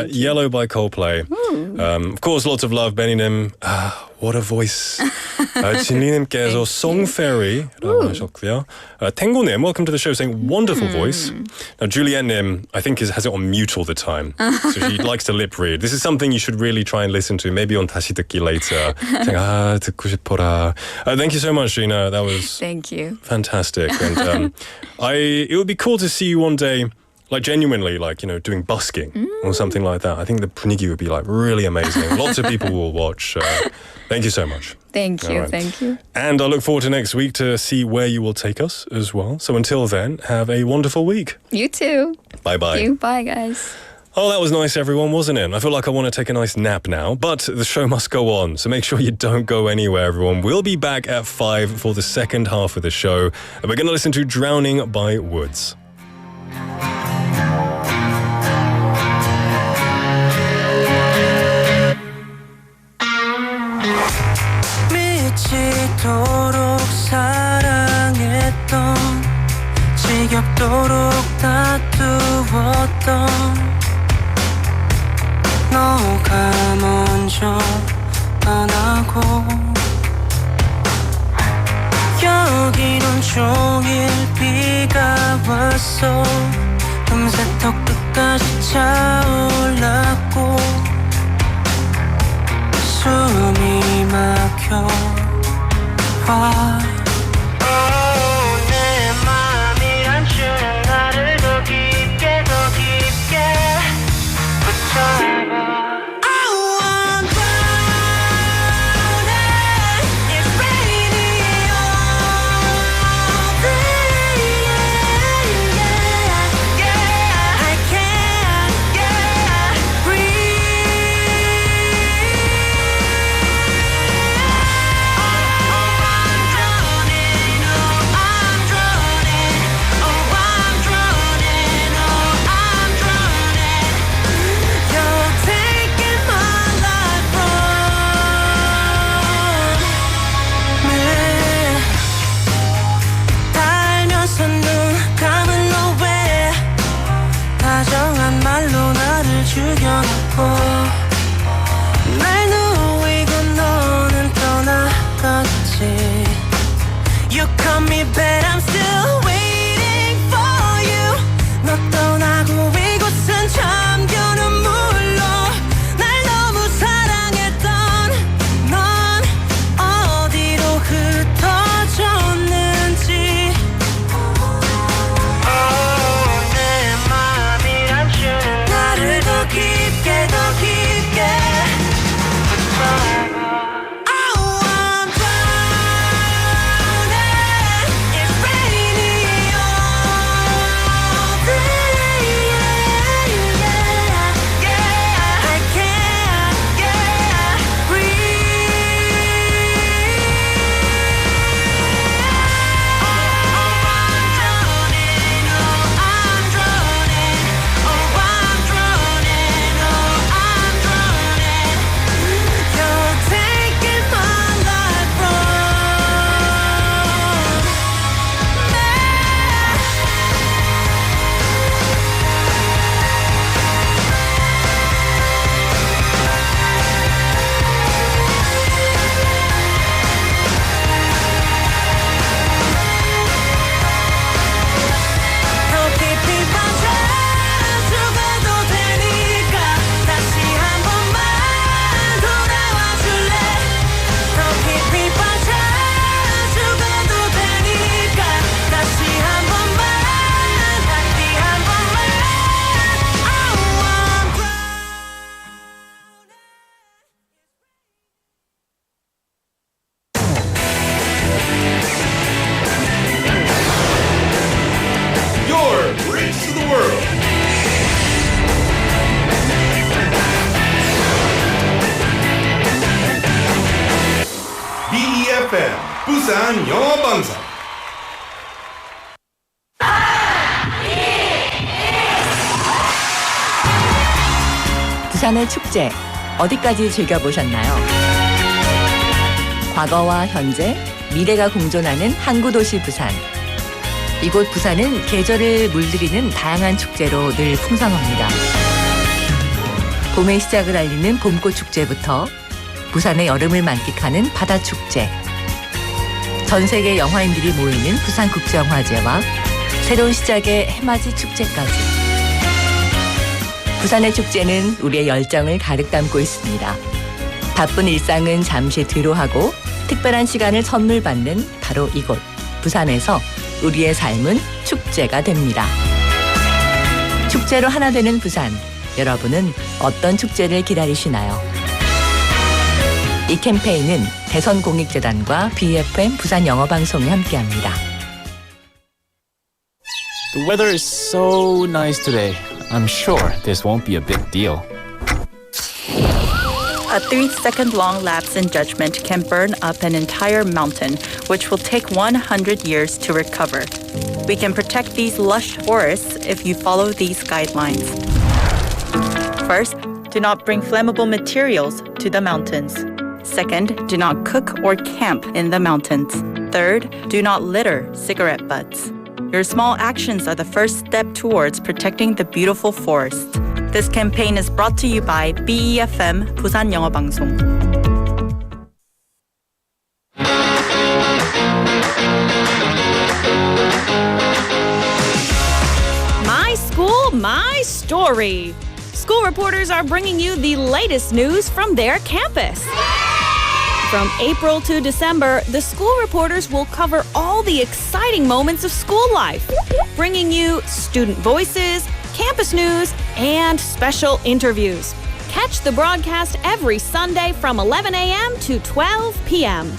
Yellow by Coldplay. Of course, lots of love, Benny-nim. What a voice. 진리님께서 Song Fairy라고 하셨고요. 탱고님, welcome to the show, saying wonderful voice. Now, Juliette-nim, I think has it on mute all the time. So she likes to lip read. This is something you should really try and listen to, maybe on 다시 듣기 later. saying, 듣고 싶어라. Thank you so much, Gina. That was Thank you. fantastic. And it would be cool to see you one day, like genuinely, like, you know, doing busking or something like that. I think the 분위기 would be like really amazing. Lots of people will watch. Thank you so much. Thank you. All right. Thank you. And I look forward to next week to see where you will take us as well. So until then, have a wonderful week. You too. Bye-bye. You. Bye, guys. Oh, that was nice, everyone, wasn't it? I feel like I want to take a nice nap now, but the show must go on, so make sure you don't go anywhere, everyone. We'll be back at 5 for the second half of the show, and we're going to listen to Drowning by Woods. 미치도록 사랑했던 지겹도록 다투었던 너가 먼저 떠나고 여기는 종일 비가 왔어 금세 더 끝까지 차올랐고 숨이 막혀 내 맘이 감추는 나를 더 깊게 붙잡아 죽여놓고 날 누이고 너는 떠나갔지 You call me but I'm still waiting for you 너 떠나고 이곳은 잠겨 눈물로 날 너무 사랑했던 넌 어디로 흩어졌는지 내 맘이 감추는 나를 더 깊게 붙잡아 I'm drowning It's raining all day I can't You're taking my life from 더 깊이 빠져 죽어도 되니까 다시 한 번만 돌아와 줄래 더 깊이 빠져 죽어도 되니까 다시 한 번만 다시 한 번만 Oh I'm Your Bridge to the World. BEFM 부산 영어방송. 부산의 축제 어디까지 즐겨보셨나요? 과거와 현재, 미래가 공존하는 항구 도시 부산. 이곳 부산은 계절을 물들이는 다양한 축제로 늘 풍성합니다. 봄의 시작을 알리는 봄꽃 축제부터 부산의 여름을 만끽하는 바다 축제, 전 세계 영화인들이 모이는 부산국제영화제와 새로운 시작의 해맞이 축제까지. 부산의 축제는 우리의 열정을 가득 담고 있습니다. 바쁜 일상은 잠시 뒤로 하고 특별한 시간을 선물 받는 바로 이곳 부산에서 우리의 삶은 축제가 됩니다. 축제로 하나 되는 부산. 여러분은 어떤 축제를 기다리시나요? 이 캠페인은 대선공익재단과 BFM 부산영어방송이 함께합니다. The weather is so nice today. I'm sure this won't be a big deal. A 3-second long lapse in judgment can burn up an entire mountain, which will take 100 years to recover. We can protect these lush forests if you follow these guidelines. First, do not bring flammable materials to the mountains. Second, do not cook or camp in the mountains. Third, do not litter cigarette butts. Your small actions are the first step towards protecting the beautiful forest. This campaign is brought to you by BEFM 부산영어방송. My school, my story. School reporters are bringing you the latest news from their campus. From April to December, the school reporters will cover all the exciting moments of school life, bringing you student voices, campus news, and special interviews. Catch the broadcast every Sunday from 11 a.m. to 12 p.m.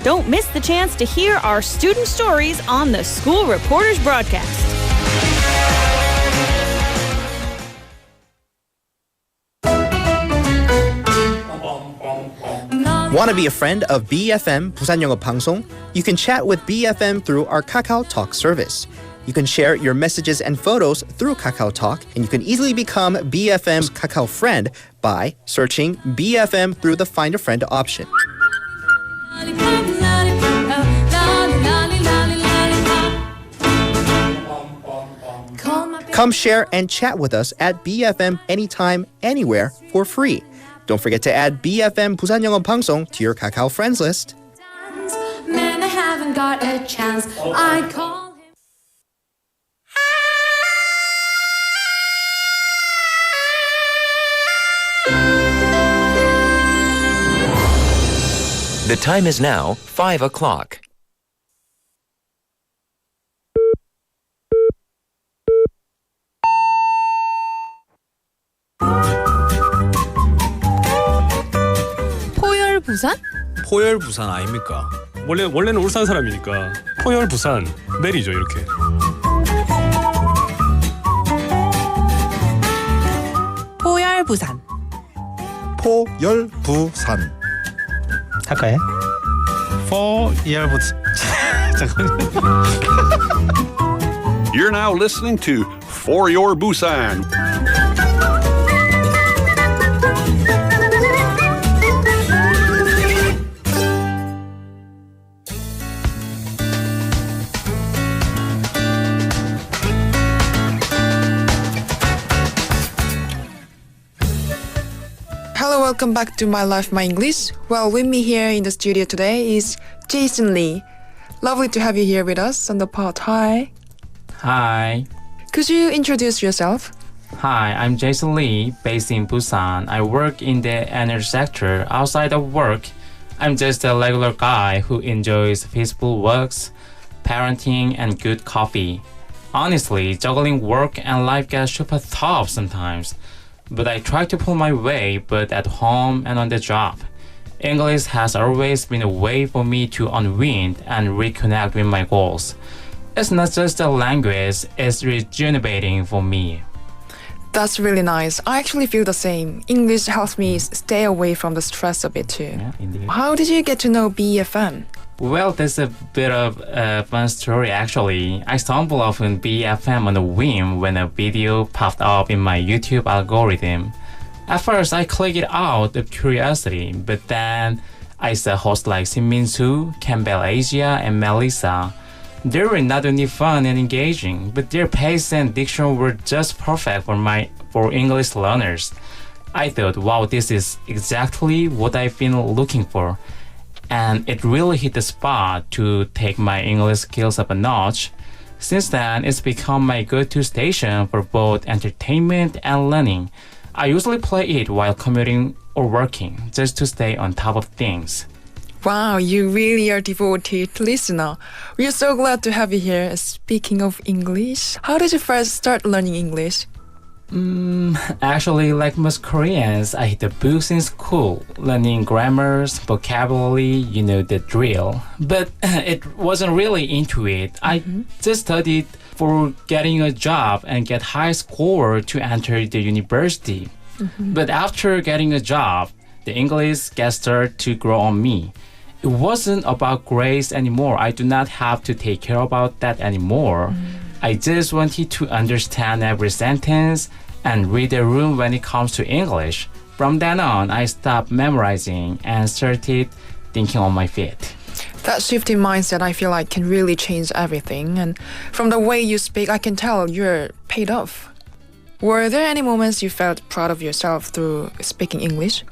Don't miss the chance to hear our student stories on the School Reporters broadcast. Want to be a friend of BFM 부산영어방송? You can chat with BFM through our Kakao Talk service. You can share your messages and photos through Kakao Talk, and you can easily become BFM's Kakao friend by searching BFM through the Find a Friend option. Come share and chat with us at BFM anytime, anywhere for free. Don't forget to add BFM 부산영어방송 to your Kakao friends list. Man, I haven't got a chance. I call him. The time is now 5 o'clock. 포열 부산? 포열 부산 아닙니까? 원래는 울산 사람이니까 포열 부산 내리죠 이렇게. 포열 부산. 포열 부산. 할까요? 포열 부산. 잠깐만요. You're now listening to For Your Busan. Hello, welcome back to My Life, My English. Well, with me here in the studio today is Jason Lee. Lovely to have you here with us on the pod. Hi. Hi. Could you introduce yourself? Hi, I'm Jason Lee, based in Busan. I work in the energy sector. Outside of work, I'm just a regular guy who enjoys peaceful walks, parenting, and good coffee. Honestly, juggling work and life gets super tough sometimes. But I try to pull my weight, but at home and on the job. English has always been a way for me to unwind and reconnect with my goals. It's not just a language, it's rejuvenating for me. That's really nice. I actually feel the same. English helps me stay away from the stress a bit too. Yeah, indeed. How did you get to know BFM? Well, that's a bit of a fun story actually. I stumbled upon BFM on a whim when a video popped up in my YouTube algorithm. At first, I clicked it out of curiosity, but then I saw hosts like Min-soo, Campbell Asia, and Melissa. They were not only fun and engaging, but their pace and diction were just perfect for English learners. I thought, wow, this is exactly what I've been looking for. And it really hit the spot to take my English skills up a notch. Since then, it's become my go-to station for both entertainment and learning. I usually play it while commuting or working, just to stay on top of things. Wow, you really are devoted listener. We are so glad to have you here. Speaking of English, how did you first start learning English? Actually, like most Koreans, I hit the books in school, learning grammars, vocabulary, the drill. But it wasn't really into it. I just studied for getting a job and get high score to enter the university. But after getting a job, the English started to grow on me. It wasn't about grades anymore. I do not have to take care about that anymore. I just wanted to understand every sentence and read the room when it comes to English. From then on, I stopped memorizing and started thinking on my feet. That shift in mindset, I feel like, can really change everything. And from the way you speak, I can tell you're paid off. Were there any moments you felt proud of yourself through speaking English?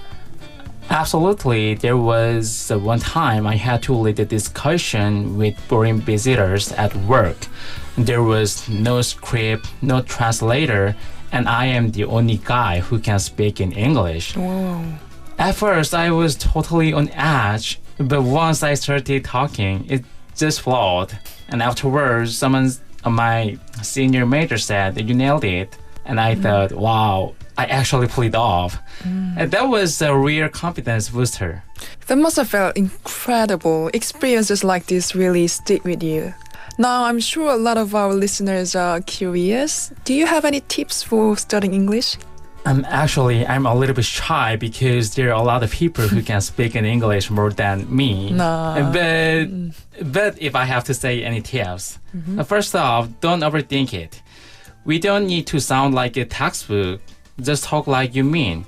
Absolutely. There was one time I had to lead a discussion with foreign visitors at work. There was no script, no translator, and I am the only guy who can speak in English. Whoa. At first, I was totally on edge, but once I started talking, it just flowed. And afterwards, my senior major said, "You nailed it." And I thought, wow, I actually pulled it off. And that was a real confidence booster. That must have felt incredible. Experiences like this really stick with you. Now, I'm sure a lot of our listeners are curious. Do you have any tips for studying English? I'm a little bit shy because there are a lot of people who can speak in English more than me. No. But if I have to say any tips, first off, don't overthink it. We don't need to sound like a textbook. Just talk like you mean.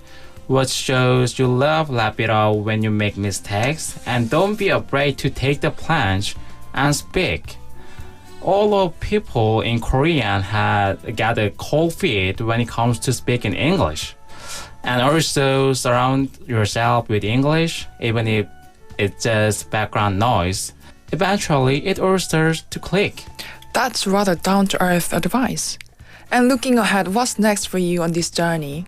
What shows you love, laugh it out when you make mistakes, and don't be afraid to take the plunge and speak. All of people in Korean have got a cold feet when it comes to speaking English. And also surround yourself with English, even if it's just background noise. Eventually, it all starts to click. That's rather down-to-earth advice. And looking ahead, what's next for you on this journey?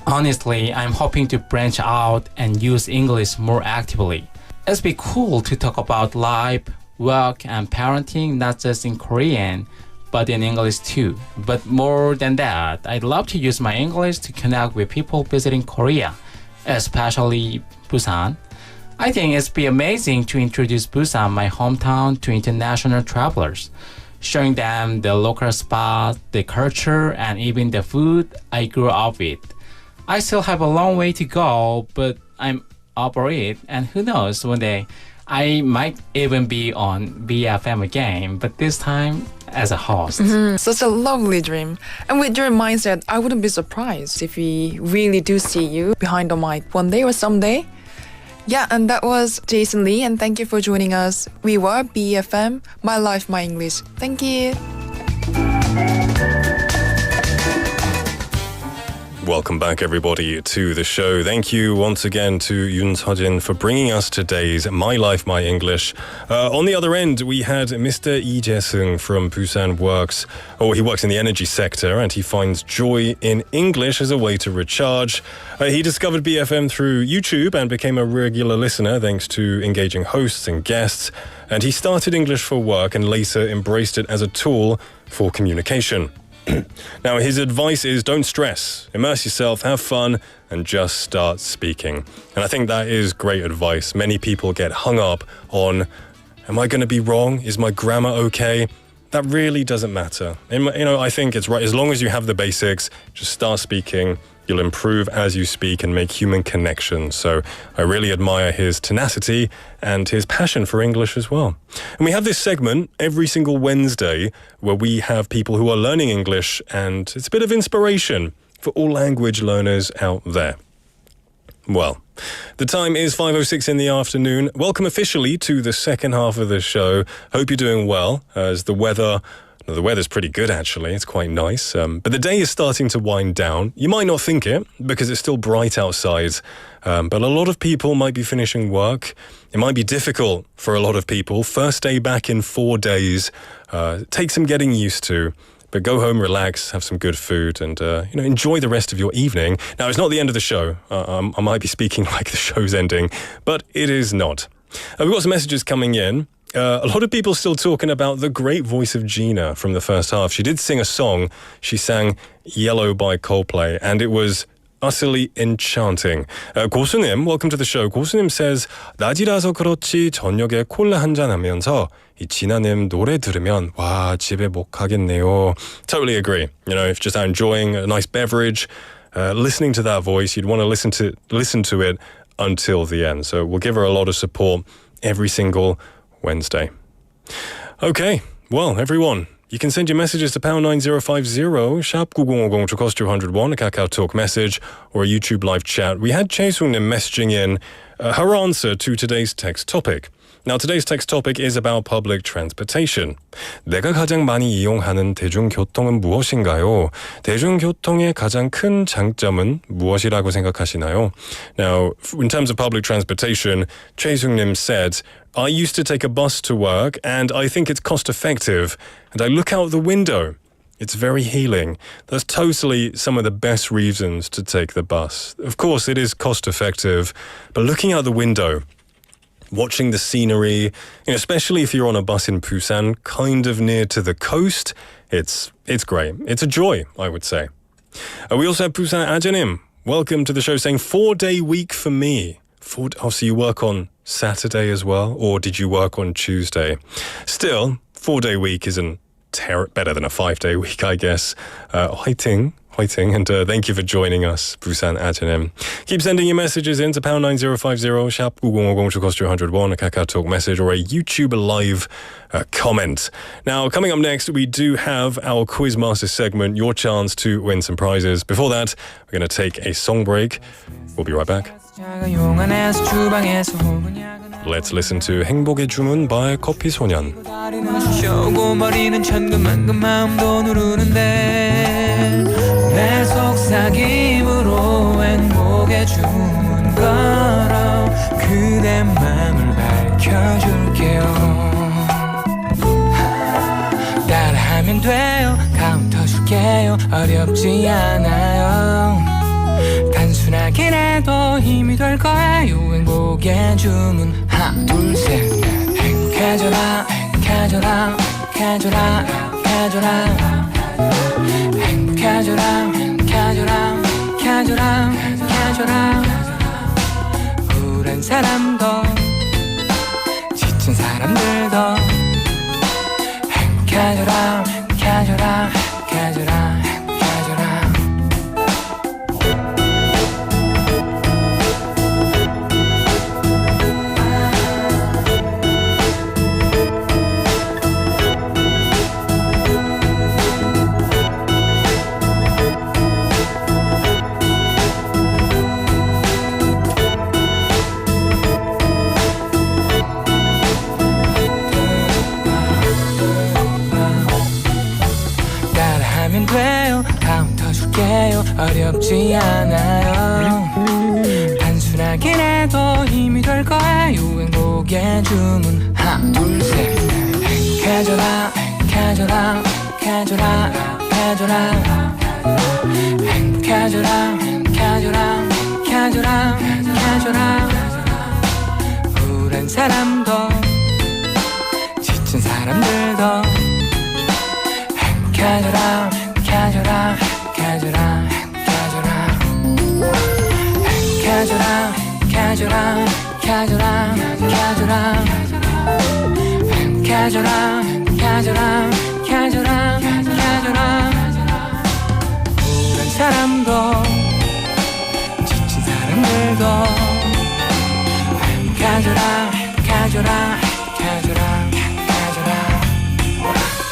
Honestly, I'm hoping to branch out and use English more actively. It'd be cool to talk about life, work, and parenting, not just in Korean, but in English too. But more than that, I'd love to use my English to connect with people visiting Korea, especially Busan. I think it'd be amazing to introduce Busan, my hometown, to international travelers, showing them the local spots, the culture, and even the food I grew up with. I still have a long way to go, but I'm over it, and who knows, one day I might even be on BFM again, but this time as a host. Such a lovely dream. And with your mindset, I wouldn't be surprised if we really do see you behind the mic one day or someday. Yeah, and that was Jason Lee, and thank you for joining us. We were BFM, My Life, My English. Thank you. Welcome back, everybody, to the show. Thank you once again to Yoon Seo-jin for bringing us today's My Life, My English. On the other end, we had Mr. Lee Jae-sung from Busan Works. He works in the energy sector, and he finds joy in English as a way to recharge. He discovered BFM through YouTube and became a regular listener thanks to engaging hosts and guests. And he started English for work and later embraced it as a tool for communication. Now, his advice is don't stress, immerse yourself, have fun, and just start speaking. And I think that is great advice. Many people get hung up on, am I going to be wrong? Is my grammar okay? That really doesn't matter. I think it's right. As long as you have the basics, just start speaking. You'll improve as you speak and make human connections. So I really admire his tenacity and his passion for English as well. And we have this segment every single Wednesday where we have people who are learning English, and it's a bit of inspiration for all language learners out there. Well, the time is 5:06 in the afternoon. Welcome officially to the second half of the show. Hope you're doing well as the weather's pretty good actually. It's quite nice. But the day is starting to wind down. You might not think it because it's still bright outside. But a lot of people might be finishing work. It might be difficult for a lot of people. First day back in 4 days. Take some getting used to. But go home, relax, have some good food, and enjoy the rest of your evening. Now, it's not the end of the show. I might be speaking like the show's ending, but it is not. We've got some messages coming in. A lot of people still talking about the great voice of Gina from the first half. She did sing a song. She sang Yellow by Coldplay, and it was utterly enchanting. 고수님, welcome to the show. 고수님 says, 낮이라서 그렇지 저녁에 콜라 한잔 하면서 이 진아님 노래 들으면 와 집에 못 가겠네요. Totally agree. If you're just out enjoying a nice beverage, listening to that voice, you'd want to listen to it until the end. So we'll give her a lot of support every single Wednesday. Okay, well, everyone, you can send your messages to #9050, sharp 9050 to cost 201, a Kakao Talk message, or a YouTube live chat. We had Chae Sung-nim messaging in her answer to today's text topic. Now, today's text topic is about public transportation. 내가 가장 많이 이용하는 대중교통은 무엇인가요? 대중교통의 가장 큰 장점은 무엇이라고 생각하시나요? Now, in terms of public transportation, Chae Sung-nim said, I used to take a bus to work and I think it's cost effective. And I look out the window. It's very healing. That's totally some of the best reasons to take the bus. Of course, it is cost effective, but looking out the window, watching the scenery, especially if you're on a bus in Busan, kind of near to the coast, it's great. It's a joy, I would say. We also have Busan Ajanim. Welcome to the show, saying 4-day week for me. So you work on Saturday as well, or did you work on Tuesday? Still, 4-day week isn't better than a 5-day week, I guess. 화이팅, and thank you for joining us, Busan Ajanim. Keep sending your messages in to #9050, sharp 9050 to cost 101, a Kakao Talk message, or a YouTube live comment. Now, coming up next, we do have our Quizmaster segment, your chance to win some prizes. Before that, we're going to take a song break. We'll be right back. Let's listen to 행복의 주문 by 커피소년. 머리는 천근만근 마음도 누르는데 내 속삭임으로 행복의 주문 걸어 그대 맘을 밝혀줄게요. 따라하면 돼요. 카운터 줄게요. 어렵지 않아요. 단순하긴 해도 힘이 될 거예요. 행복의 주문 하나 둘 셋 행복해져라 행복해져라 행복해져라 행복해져라 행복해져라 행복해져라 행복해져라 행복해져라 우울한 사람도 지친 사람들도 행복해져라 행복해져라 행복해져라 돼요. 카운터 줄게요. 어렵지 않아요. 단순하긴 해도 힘이 될 거예요. 행복의 주문 하나 둘 셋 행복해져라 행복해져라 행복해져라 행복해져라 행복해져라 행복해져라 행복해져라 행복해져라 우울한 사람도 지친 사람들도 행복해져라 행복해져라 행복해져라 행복해져라 행복해져라 행복해져라 행복해져라 행복해져라 행복해져라 행복해져라 행복해져라 우울한 사람도 지친 사람들도 행복해져라 행복해져라 행복해져라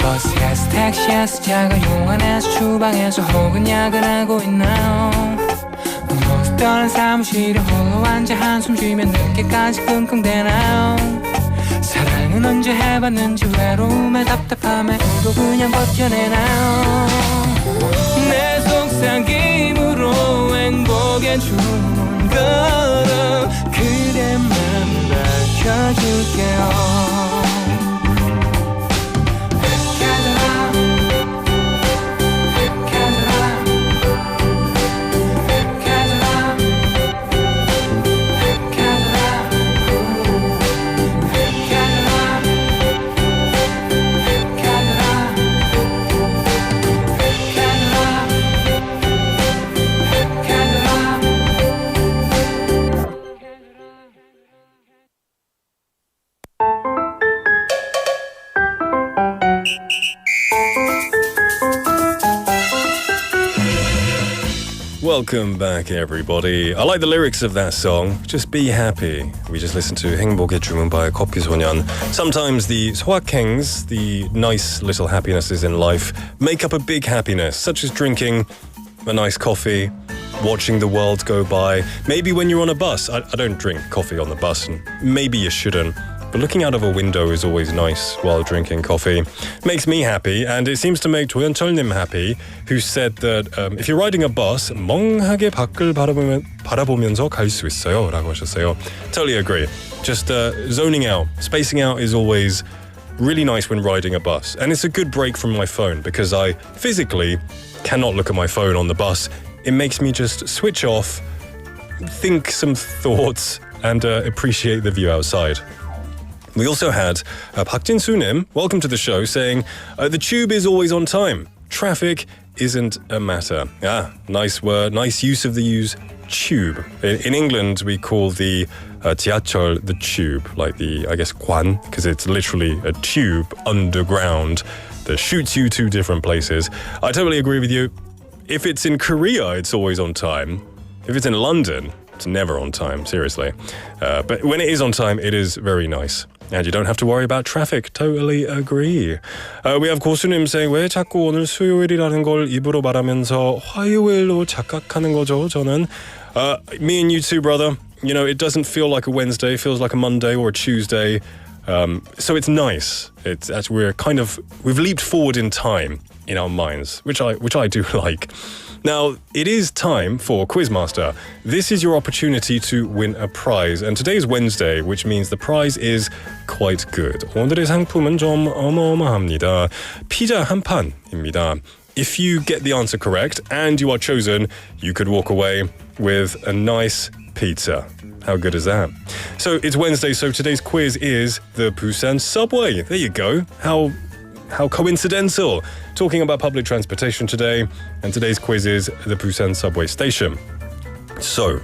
버스에서 택시에서 작은 용 안에서 주방에서 혹은 야근하고 있나요? 모습 떠난 사무실에 홀로 앉아 한숨 쉬면 늦게까지 끙끙대나요 사랑은 언제 해봤는지 외로움에 답답함에도 그냥 버텨내나요 내 속삭임으로 행복의 주문 걸어 그대 맘 밝혀줄게요 Welcome back, everybody. I like the lyrics of that song. Just be happy. We just listened to 행복의 주문 by 커피소년. Sometimes the 소확행s, the nice little happinesses in life, make up a big happiness, such as drinking a nice coffee, watching the world go by. Maybe when you're on a bus. I don't drink coffee on the bus, and maybe you shouldn't. But looking out of a window is always nice while drinking coffee. Makes me happy, and it seems to make 조현철님 happy, who said that if you're riding a bus, 멍하게 밖을 바라보면서 갈 수 있어요 라고 하셨어요. Totally agree. Just zoning out, spacing out is always really nice when riding a bus. And it's a good break from my phone because I physically cannot look at my phone on the bus. It makes me just switch off, think some thoughts, and appreciate the view outside. We also had Park Jin-soo-nim, welcome to the show, saying, the tube is always on time. Traffic isn't a matter. Nice word, nice use of the use tube. In England, we call the 지하철 the tube, like the, I guess, 관, because it's literally a tube underground that shoots you to different places. I totally agree with you. If it's in Korea, it's always on time. If it's in London, it's never on time, seriously. But when it is on time, it is very nice. And you don't have to worry about traffic. Totally agree. We have 고수님 saying, 왜 자꾸 오늘 수요일이라는 걸 입으로 말하면서 화요일로 착각하는 거죠, 저는? Me and you too, brother. You know, it doesn't feel like a Wednesday. It feels like a Monday or a Tuesday. So it's nice. It's actually we've leaped forward in time in our minds, which I do like. Now, it is time for Quizmaster. This is your opportunity to win a prize. And today is Wednesday, which means the prize is quite good. 오늘의 상품은 좀 어마어마합니다. 피자 한 판입니다. If you get the answer correct and you are chosen, you could walk away with a nice pizza. How good is that? So it's Wednesday, so today's quiz is the Busan subway. There you go. How coincidental. Talking about public transportation today, and today's quiz is the Busan subway station. So,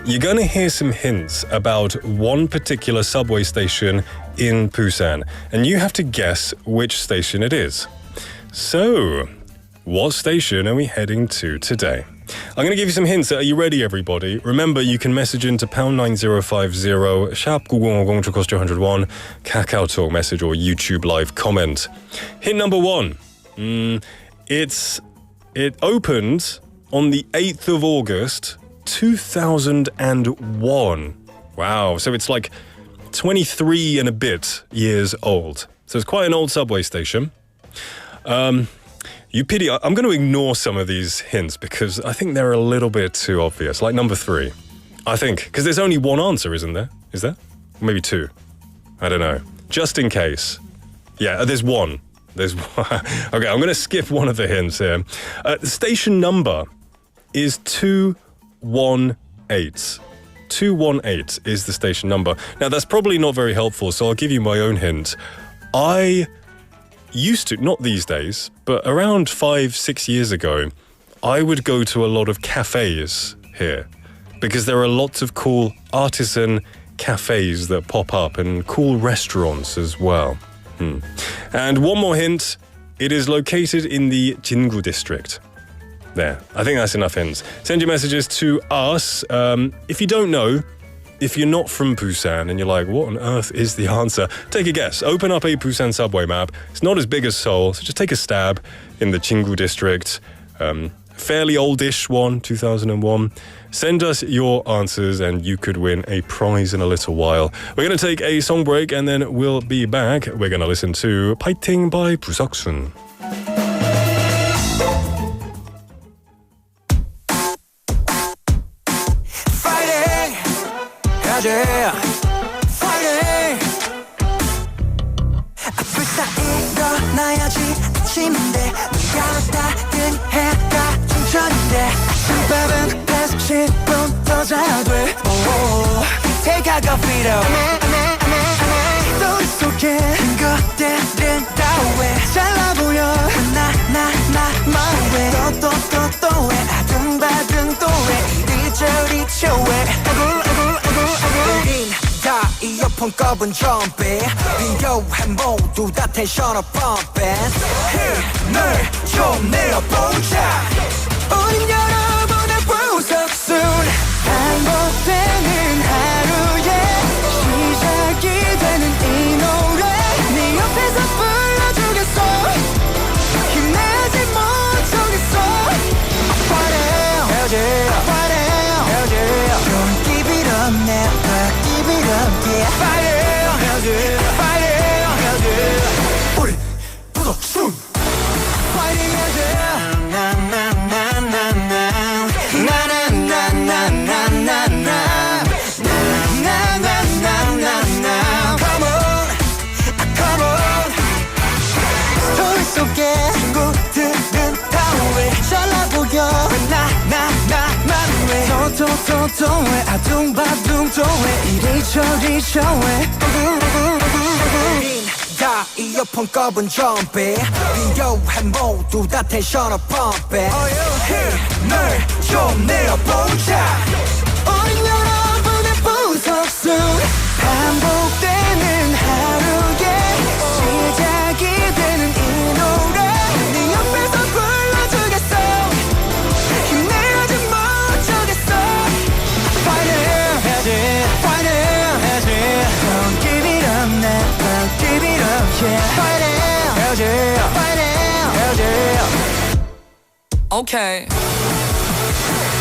you're going to hear some hints about one particular subway station in Busan, and you have to guess which station it is. So, what station are we heading to today? I'm going to give you some hints. Are you ready, everybody? Remember, you can message into #9050, sharp 9050 to cost you 101, Kakao Talk message or YouTube live comment. Hint number one. It opened on the 8th of August, 2001. Wow. So it's like 23 and a bit years old. So it's quite an old subway station. You pity, I'm going to ignore some of these hints because I think they're a little bit too obvious. Like number 3, I think, because there's only one answer, isn't there? Is there? Maybe 2. I don't know. Just in case. Yeah, there's one. There's one. Okay, I'm going to skip one of the hints here. The station number is 218. 218 is the station number. Now, that's probably not very helpful, so I'll give you my own hint. I used to, not these days, but around 5-6 years ago, I would go to a lot of cafes here because there are lots of cool artisan cafes that pop up and cool restaurants as well. And one more hint, it is located in the Jingu district. There, I think that's enough hints. Send your messages to us. If you don't know, if you're not from Busan and you're like, what on earth is the answer? Take a guess. Open up a Busan subway map. It's not as big as Seoul, so just take a stab in the Jingu district. fairly oldish one, 2001. Send us your answers and you could win a prize in a little while. We're going to take a song break and then we'll be back. We're going to listen to 파이팅 by 부석순. Fighting, yeah, fighting. 앞을 다 일어나야지 아침인데 누가 닿은 해가 중천인데 아침밥은 10분 더 자야 돼. Take out the freedom. 스토리 속에 것들은 다 왜 잘나 보여 나왜 또 왜 아둥바둥 또 왜 이리저리 쳐왜 우린 다 이어폰 꼽은 좀비 비교한 모두 다 텐션업 펌핑 힘을 좀 내어보자 우린 여러분의 부석순 반복되는 하루에 시작이 되는 이 노래 네 옆에서 불러주겠어 힘내지 못하겠어 Don't give it up, never give it up, yeah Fighting, 우리 부석순 Fighting, Come on, come on 스토리 속에 친구들은 다 왜 잘나 보여 왜 왜 아둥바둥 또 왜 이리저리 저왜 우린 다 이어폰 꼽은 좀비 비교한 모두 다 텐션업 펌핑 힘을 좀 내어보자 우린 여러분의 부석순 반복되는 하루에 시작이 되는 이 노래 네 옆에서 불러주겠어 힘내지 못하겠어 Fighting, Don't give it up, never give it up, yeah Fighting, Okay.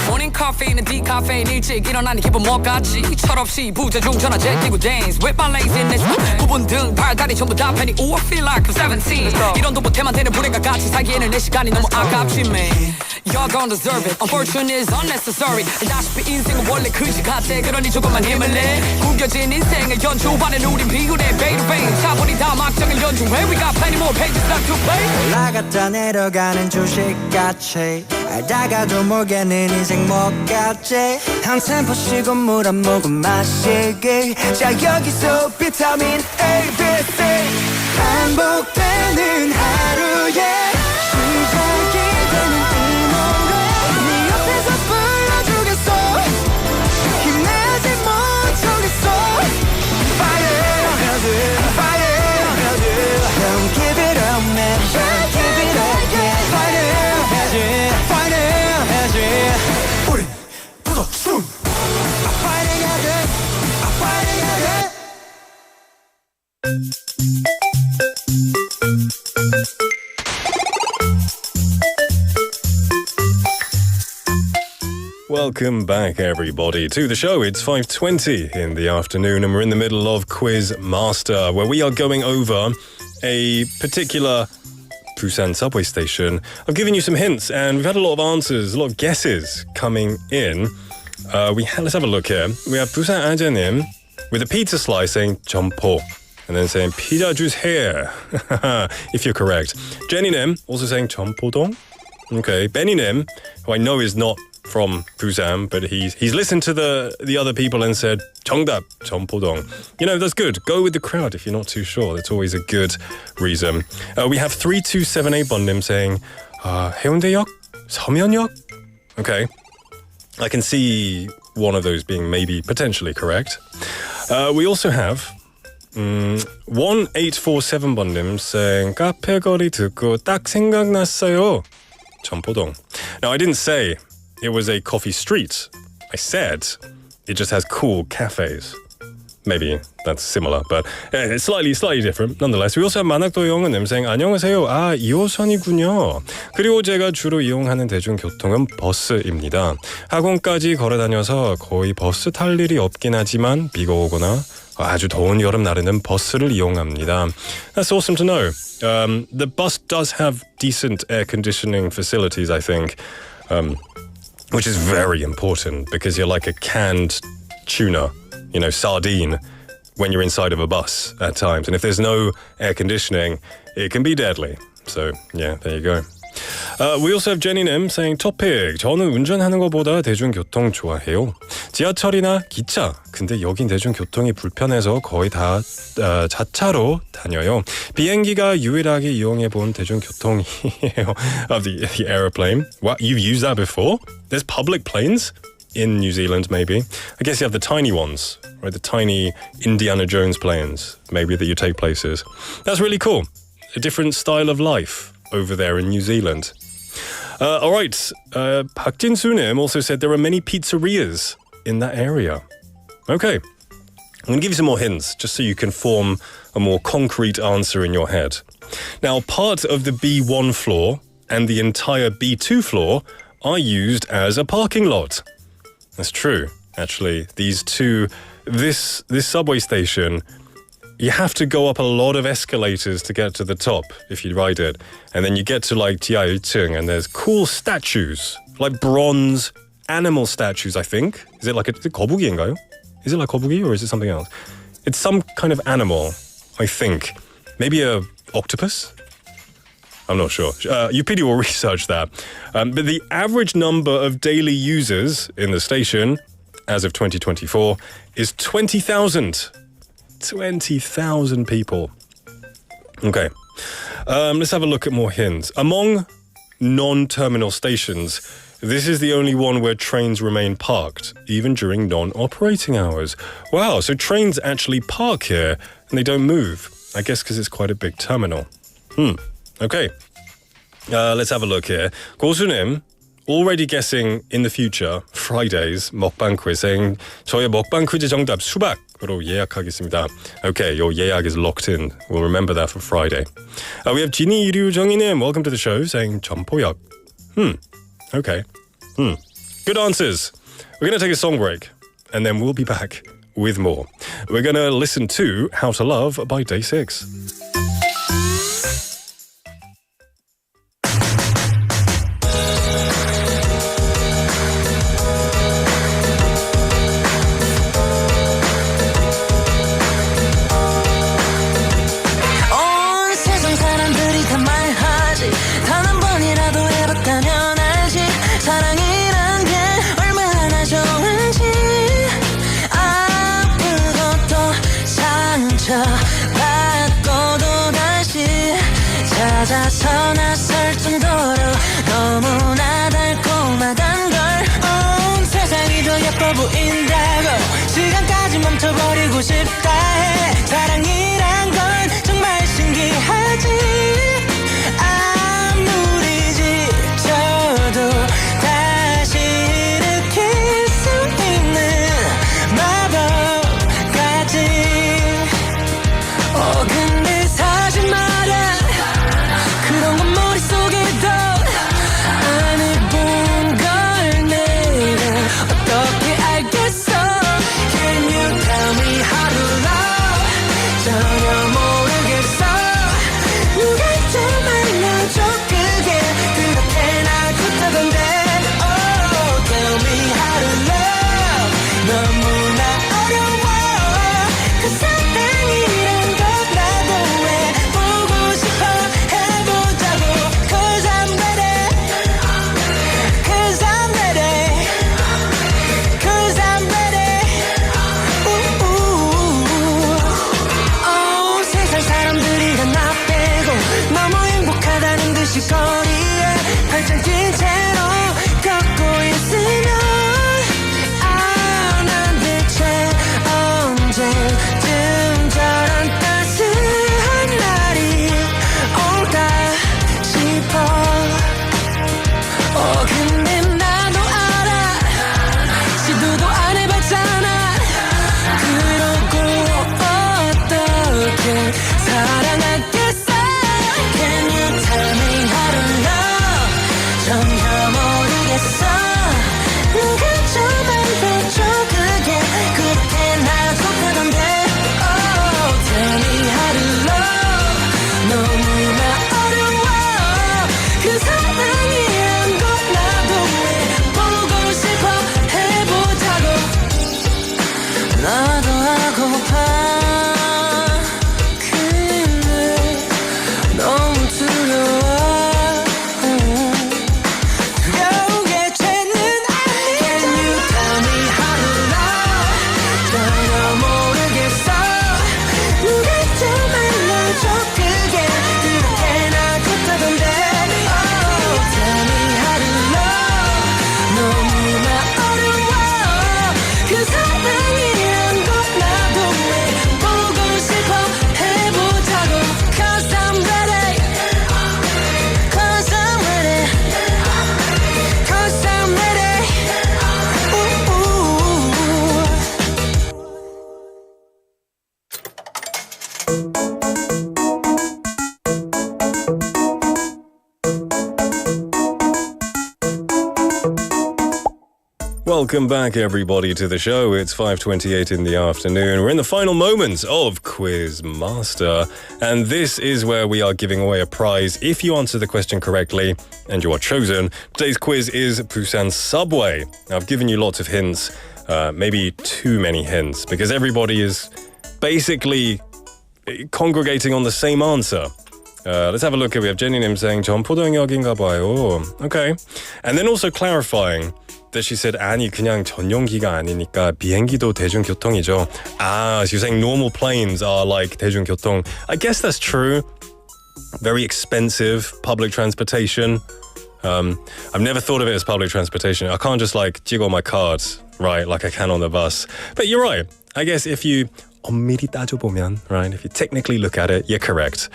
모닝 카페인은 디카페인 일찍 일어나는 기분 뭐까지 철없이 부재중 전화 제끼고 dance with my laziness 부분 등 발다리 전부 다 팬이 Ooh I feel like I'm 17 이런도 못해만 되는 불행과 같이 살기에는 내 시간이 너무 아깝지 man Y'all gon' deserve it Unfortunate is unnecessary 알다시피 인생은 원래 그지 같아 그러니 조금만 힘을 내 구겨진 인생의 연주반엔 우린 비운의 베이르베인 차분히 다음 악장을 연주해 We got plenty more pages left to play 올라갔다 내려가는 주식같이 알다가도 모르겠는 인생 뭐같지 한 템포 쉬고 물 한 모금 마시기 자 여기서 비타민 A, B, C 반복되는 하루에 시작이 되는 이 노래 네 옆에서 불러주겠어 힘내지 못하겠어 Fighting, Don't give it up, man Don't give it up, yeah Fighting, 우리 부석순 Fighting again, fighting again Welcome back, everybody, to the show. It's 5:20 in the afternoon, and we're in the middle of Quiz Master, where we are going over a particular Busan subway station. I've given you some hints, and we've had a lot of answers, a lot of guesses coming in. Let's have a look here. We have Busan Ajanim with a pizza slice saying 점포, and then saying pizza juice here, if you're correct. Jenny Nim also saying 점포동. Okay, Benny Nim, who I know is not from Busan, but he's listened to the other people and said 정답 점포동. You know, that's good. Go with the crowd if you're not too sure. That's always a good reason. We have 3278 Bondim saying 해운대역, 서면역. Okay, I can see one of those being maybe potentially correct. We also have 1847 Bondim saying 카페거리 듣고 딱 생각났어요. 점포동. Now I didn't say it was a coffee street. I said it just has cool cafes. Maybe That's similar, but it's slightly different. Nonetheless, we also have 만학도 영은님 saying 안녕하세요. 2호선이군요. 그리고 제가 주로 이용하는 대중교통은 버스입니다. 학원까지 걸어다녀서 거의 버스 탈 일이 없긴 하지만 비가 오거나 아주 더운 여름날에는 버스를 이용합니다. That's awesome to know. The bus does have decent air conditioning facilities, I think, which is very important because you're like a canned tuna, sardine, when you're inside of a bus at times. And if there's no air conditioning, it can be deadly. So, yeah, there you go. We also have Jenny-님 saying topic. 저는 운전하는 것보다 대중교통 좋아해요. 지하철이나 기차. 근데 여긴 대중교통이 불편해서 거의 다 자차로 다녀요. 비행기가 유일하게 이용해본 대중교통이에요. Of the aeroplane. What? You've used that before? There's public planes? In New Zealand, maybe. I guess you have the tiny ones, right? The tiny Indiana Jones planes, maybe, that you take places. That's really cool. A different style of life over there in New Zealand. All right. Park Jin-soo-nim also said there are many pizzerias in that area. Okay. I'm going to give you some more hints, just so you can form a more concrete answer in your head. Now, part of the B1 floor and the entire B2 floor are used as a parking lot. That's true, actually. This subway station, you have to go up a lot of escalators to get to the top if you ride it. And then you get to like 지하 1층 and there's cool statues, like bronze animal statues, I think. Is it 거북이인가요? Is it like 거북이 or is it something else? It's some kind of animal, I think. Maybe a octopus? I'm not sure. UPD will research that. But the average number of daily users in the station as of 2024 is 20,000. 20,000 people. Okay. Let's have a look at more hints. Among non-terminal stations, this is the only one where trains remain parked, even during non-operating hours. Wow, so trains actually park here and they don't move. I guess because it's quite a big terminal. Okay, let's have a look here. 고수님, already guessing in the future, Fridays, 먹방 quiz, saying 저의 먹방 퀴즈 정답 수박으로 예약하겠습니다. Okay, your 예약 is locked in. We'll remember that for Friday. We have 지니 이류정이님, welcome to the show, saying 점포역. Okay. Good answers. We're going to take a song break, and then we'll be back with more. We're going to listen to How to Love by Day 6. 찾아서 나설 정도로 너무나 달콤하단 걸 온 세상이 더 예뻐 보인다고 시간까지 멈춰버리고 싶다 해 사랑이란 건 정말 신기하지 아무리 지쳐도 다시 일으킬 수 있는 마법 같지 근데 사실 말야 그런 건 머릿속에도 안 해본 걸 내가 어떻게 알겠어 Can you tell me how to love 전혀 모르겠어 Welcome back, everybody, to the show. It's 5:28 in the afternoon. We're in the final moments of Quiz Master, and this is where we are giving away a prize if you answer the question correctly and you are chosen. Today's quiz is Busan Subway. Now, I've given you lots of hints, maybe too many hints, because everybody is basically congregating on the same answer. Let's have a look here. We have Jenny Nim saying 전포동역인가 봐요. Okay. And then also clarifying that she said 아니 그냥 전용기가 아니니까 비행기도 대중교통이죠. She was saying normal planes are like 대중교통. I guess that's true. Very expensive public transportation. I've never thought of it as public transportation. I can't just like jiggle my cards, right, like I can on the bus. But you're right. I guess if you 엄밀히 따져보면, right? If you technically look at it, you're correct.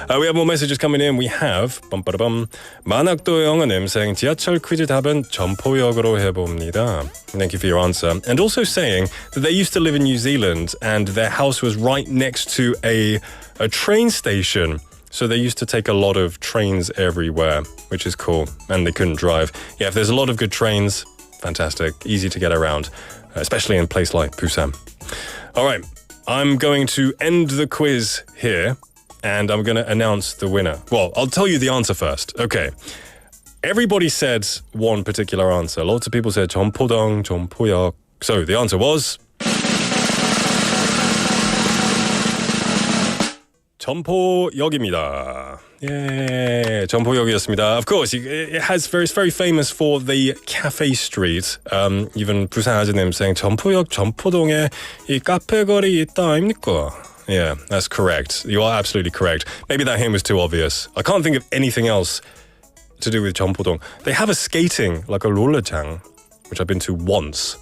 We have more messages coming in. We have 만학도 영어님 saying 지하철 퀴즈 답은 점포역으로 해봅니다. Thank you for your answer. And also saying that they used to live in New Zealand and their house was right next to a train station. So they used to take a lot of trains everywhere, which is cool. And they couldn't drive. Yeah, if there's a lot of good trains, fantastic. Easy to get around, especially in a place like Busan. All right. I'm going to end the quiz here, and I'm going to announce the winner. Well, I'll tell you the answer first. Okay. Everybody said one particular answer. Lots of people said 점포동, 점포역. So the answer was 점포역입니다. Yeah, 점포역이었습니다. Of course, it has it's very famous for the cafe street. Even 부산 아저님 saying 점포역 점포동에 이 카페거리 있다 아닙니까? Yeah, that's correct. You are absolutely correct. Maybe that hint was too obvious. I can't think of anything else to do with 점포동. They have a skating, like a 롤러장, which I've been to once,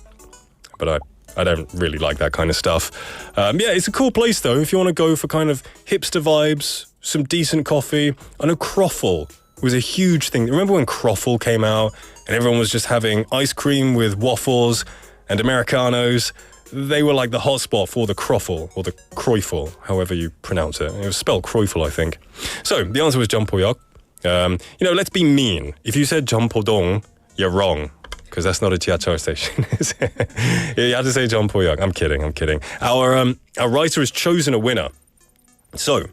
but I don't really like that kind of stuff. Yeah, it's a cool place though if you want to go for kind of hipster vibes, some decent coffee. I know Croffle was a huge thing. Remember when Croffle came out and everyone was just having ice cream with waffles and Americanos? They were like the hotspot for the Croffle or the Kroifel, however you pronounce it. It was spelled Kroifel, I think. So the answer was 점포역. Let's be mean. If you said 점포동, you're wrong. Because that's not a 지하철 station, is it? You have to say 점포역. I'm kidding. Our writer has chosen a winner. So,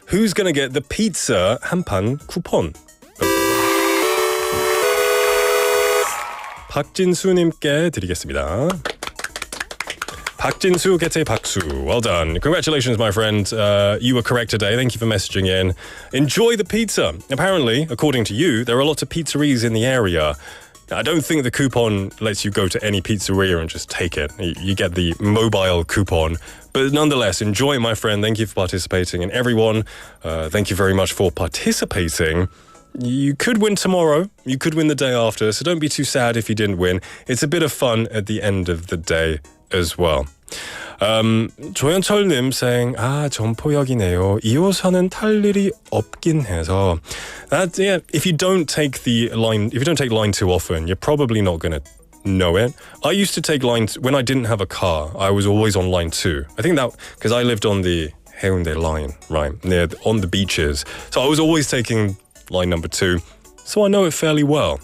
who's going to get the pizza 한판 쿠폰? 박진수님께 드리겠습니다. 박진수 gets a 박수. Well done. Congratulations, my friend. You were correct today. Thank you for messaging in. Enjoy the pizza. Apparently, according to you, there are lots of pizzerias in the area. I don't think the coupon lets you go to any pizzeria and just take it. You get the mobile coupon. But nonetheless, enjoy, my friend. Thank you for participating. And everyone, thank you very much for participating. You could win tomorrow. You could win the day after. So don't be too sad if you didn't win. It's a bit of fun at the end of the day as well. 조현철님 saying 점포역이네요. 2호선은 탈 일이 없긴 해서. If you don't take line 2 often, you're probably not going to know it. I used to take line when I didn't have a car. I was always on line 2. I think that because I lived on the Haeundae line, right, on the beaches. So I was always taking line number 2. So I know it fairly well.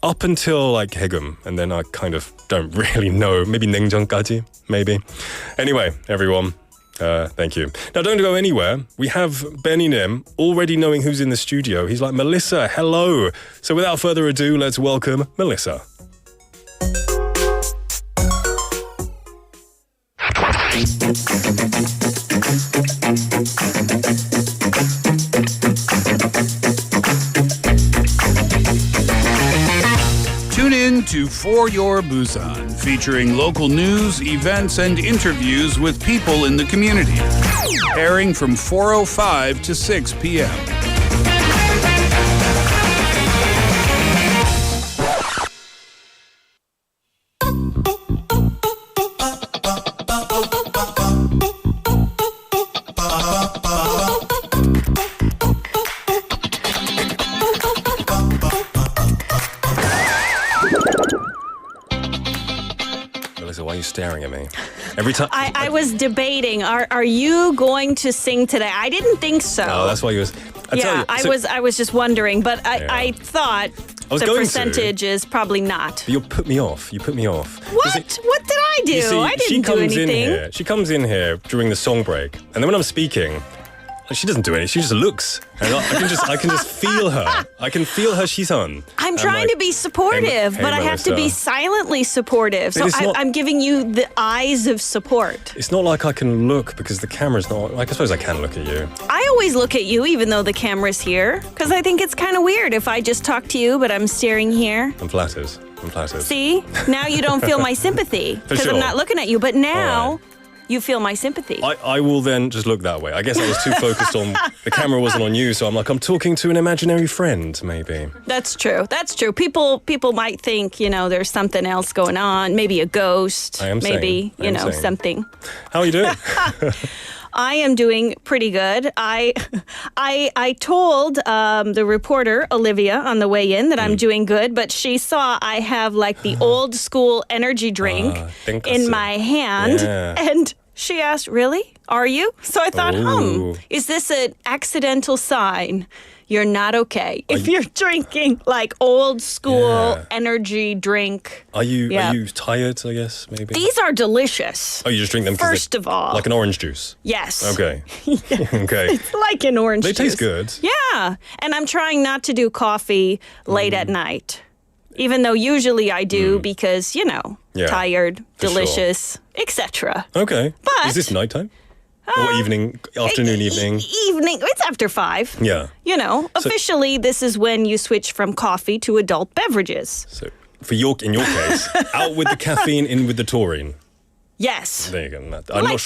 Up until like Haegeum, and then I kind of don't really know. Maybe 냉정까지, maybe. Anyway, everyone, thank you. Now, don't go anywhere. We have Benny Nim already knowing who's in the studio. He's like, Melissa, hello. So without further ado, let's welcome Melissa. Tune in to For Your Busan, featuring local news, events, and interviews with people in the community. Airing from 4:05 to 6 p.m. Why are you staring at me? Every time I was debating. Are you going to sing today? I didn't think so. Oh, that's why you was. I was just wondering, but I thought was the going percentage is probably not. But you put me off. You put me off. What? What did I do? You see, I didn't do anything. She comes in here during the song break, and then when I'm speaking, she doesn't do anything. She just looks, and I can just feel her. I can feel her 시선. I'm trying to be supportive, hey, but I have to be Melissa. silently supportive. So I'm giving you the eyes of support. It's not like I can look because the camera's not. Like I suppose I can look at you. I always look at you, even though the camera's here, because I think it's kind of weird if I just talk to you, but I'm staring here. I'm flattered. See, now you don't feel my sympathy because sure. I'm not looking at you, but now. You feel my sympathy. I will then just look that way. I guess I was too focused on the camera wasn't on you, so I'm like, I'm talking to an imaginary friend, maybe. That's true. That's true. People might think, there's something else going on, maybe a ghost, maybe, something. How are you doing? I am doing pretty good. I told the reporter, Olivia, on the way in that I'm doing good, but she saw I have like the old school energy drink in my hand. Yeah. And she asked, really? Are you? So I thought, is this an accidental sign? You're not okay if you're drinking like old school energy drink. Are you tired, I guess, maybe? These are delicious. Oh, you just drink them first of all. Like an orange juice? Yes. Okay. Okay. It's like an orange juice. They taste good. Yeah. And I'm trying not to do coffee late at night. Even though usually I do because, tired, delicious, etc. Okay. But is this nighttime? Or evening, afternoon, evening? Evening. It's after 5. Yeah. Officially, this is when you switch from coffee to adult beverages. So, in your case, out with the caffeine, in with the taurine. Yes. There you go. I'm not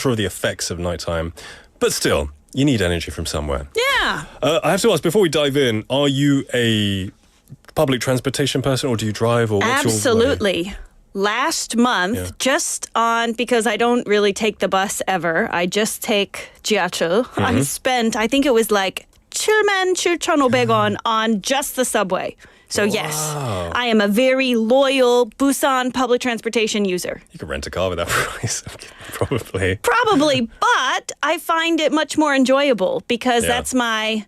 sure of the effects of nighttime, but still, you need energy from somewhere. Yeah. I have to ask, before we dive in, are you a public transportation person, or do you drive, or what's Absolutely. your way? Last month, because I don't really take the bus ever, I just take 지하철. I spent, I think it was like 77,500원 on just the subway. So yes, I am a very loyal Busan public transportation user. You could rent a car with that price, probably. Probably, but I find it much more enjoyable because that's my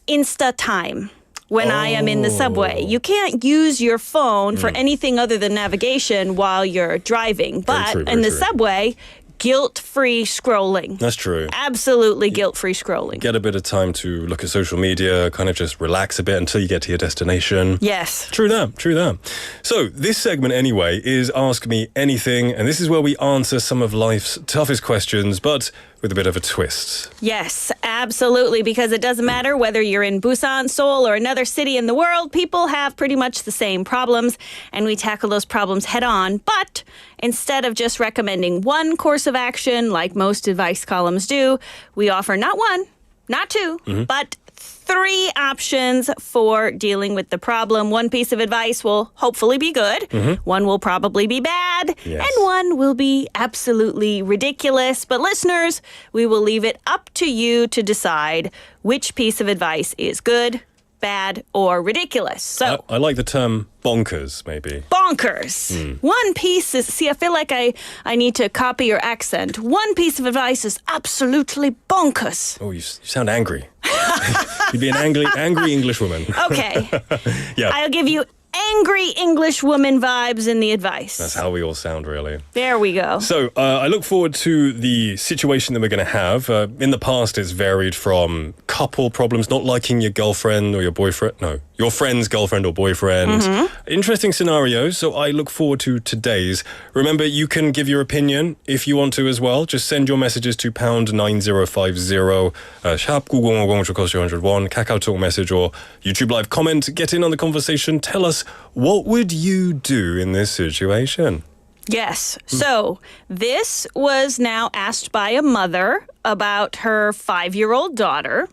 Insta time. When I am in the subway. You can't use your phone for anything other than navigation while you're driving. But in the subway, guilt-free scrolling. That's true. Absolutely guilt-free scrolling. Get a bit of time to look at social media, kind of just relax a bit until you get to your destination. Yes. True that. So this segment anyway is Ask Me Anything, and this is where we answer some of life's toughest questions, but with a bit of a twist. Yes, absolutely, because it doesn't matter whether you're in Busan, Seoul, or another city in the world, people have pretty much the same problems, and we tackle those problems head on. But instead of just recommending one course of action like most advice columns do, we offer not one, not two, but 3 options for dealing with the problem. One piece of advice will hopefully be good. One will probably be bad. Yes. And one will be absolutely ridiculous. But listeners, we will leave it up to you to decide which piece of advice is good, bad, or ridiculous. So I like the term bonkers, maybe. Bonkers. One piece is, I feel like I need to copy your accent. One piece of advice is absolutely bonkers. Oh, you sound angry. You'd be an angry English woman. Okay. Yeah. I'll give you angry English woman vibes in the advice. That's how we all sound, really. There we go. So I look forward to the situation that we're going to have. In the past, it's varied from couple problems, not liking your girlfriend or your boyfriend. No, your friend's girlfriend or boyfriend. Interesting scenarios. So I look forward to today's. Remember, you can give your opinion if you want to as well. Just send your messages to #9050, sharp 9050, which costs you 101, KakaoTalk message or YouTube live comment. Get in on the conversation. Tell us, what would you do in this situation? Yes. So this was now asked by a mother about her 5-year-old daughter.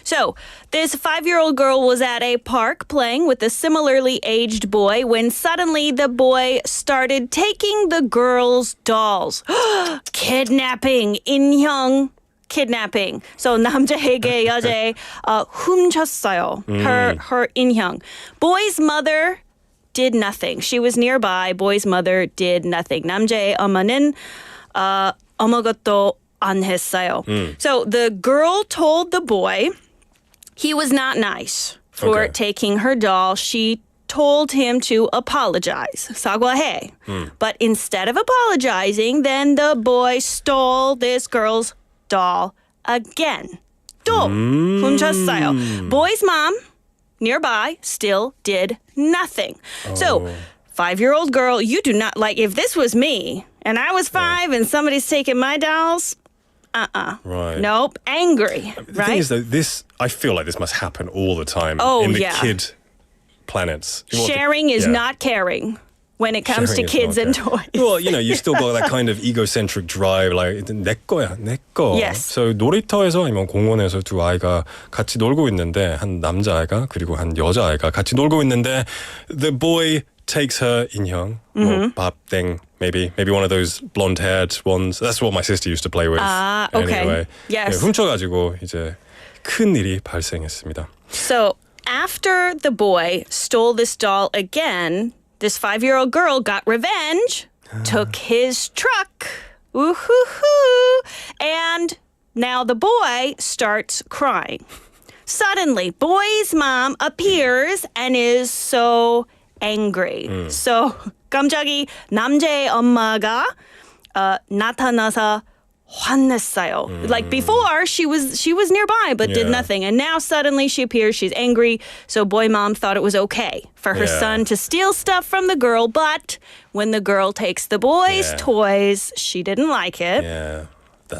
So this 5-year-old girl was at a park playing with a similarly aged boy when suddenly the boy started taking the girl's dolls. Kidnapping. 인형. Kidnapping. So 남자에게 여자애 훔쳤어요. Her 인형. Boy's mother did nothing. She was nearby. Boy's mother did nothing. 남자의 어머니는 아무것도 안 했어요. So the girl told the boy he was not nice for taking her doll. She told him to apologize. 사과해. But instead of apologizing, then the boy stole this girl's doll again. 또 훔쳤어요. Boy's mom nearby still did nothing. So 5-year-old girl, you do not like, if this was me and I was 5 and somebody's taking my dolls, Right. Nope. Angry. The thing is, though, I feel like this must happen all the time in the kid planets. Sharing is not caring when it comes to kids and toys. Well, you still got that kind of egocentric drive, like 내 거야, 내 거. Yes. So 놀이터에서 아니면 공원에서 두 아이가 같이 놀고 있는데 한 남자아이가 그리고 한 여자아이가 같이 놀고 있는데 the boy takes her 인형, 뭐 밥땡, maybe one of those blonde-haired ones. That's what my sister used to play with. Okay. Anyway, Yes. 훔쳐가지고 이제 큰 일이 발생했습니다. So after the boy stole this doll again, this 5-year-old girl got revenge, took his truck, ooh-hoo-hoo, and now the boy starts crying. Suddenly, boy's mom appears and is so angry. So 갑자기 남자의 엄마가 나타나서 화냈어요. Like before, she was nearby but did nothing, and now suddenly she appears. She's angry. So boy mom thought it was okay for her son to steal stuff from the girl, but when the girl takes the boy's toys, she didn't like it. Yeah.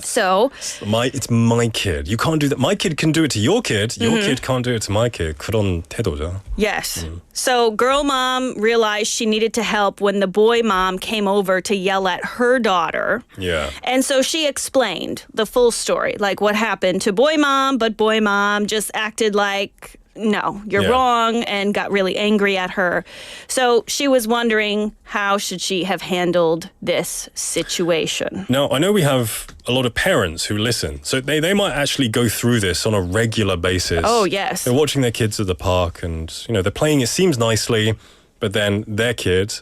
So it's my kid. You can't do that. My kid can do it to your kid. Your kid can't do it to my kid. 그런 태도죠. Yes. So girl mom realized she needed to help when the boy mom came over to yell at her daughter. Yeah. And so she explained the full story, like what happened to boy mom, but boy mom just acted like, no, you're wrong, and got really angry at her. So she was wondering, how should she have handled this situation? Now, I know we have a lot of parents who listen, so they might actually go through this on a regular basis. Oh, yes. They're watching their kids at the park and, they're playing, it seems nicely, but then their kid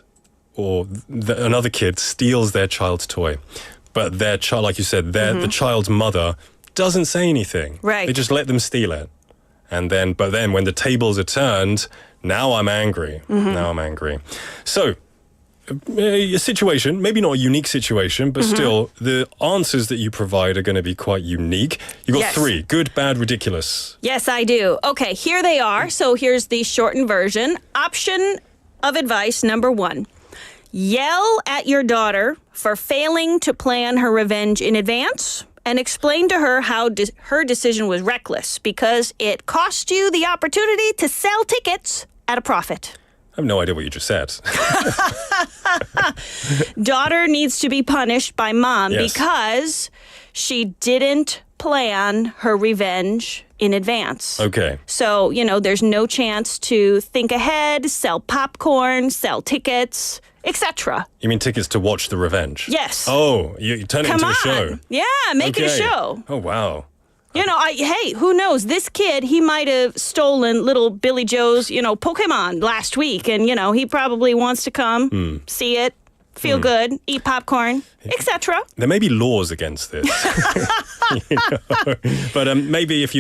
or another kid steals their child's toy. But their child, like you said, the child's mother doesn't say anything. Right. They just let them steal it. But then when the tables are turned, now I'm angry. Now I'm angry. So, a situation, maybe not a unique situation, but still, the answers that you provide are going to be quite unique. You got 3, good, bad, ridiculous. Yes, I do. Okay, here they are. So here's the shortened version. Option of advice number 1. Yell at your daughter for failing to plan her revenge in advance, and explain to her how her decision was reckless because it cost you the opportunity to sell tickets at a profit. I have no idea what you just said. Daughter needs to be punished by mom because she didn't plan her revenge in advance. Okay. So, there's no chance to think ahead, sell popcorn, sell tickets, etc. You mean tickets to watch the revenge? Yes. Oh, you turn it into a show. Yeah, make it a show. Oh, wow. Hey, who knows? This kid, he might have stolen little Billy Joe's, Pokemon last week. And, he probably wants to come, see it, feel good, eat popcorn, etc. There may be laws against this. But maybe if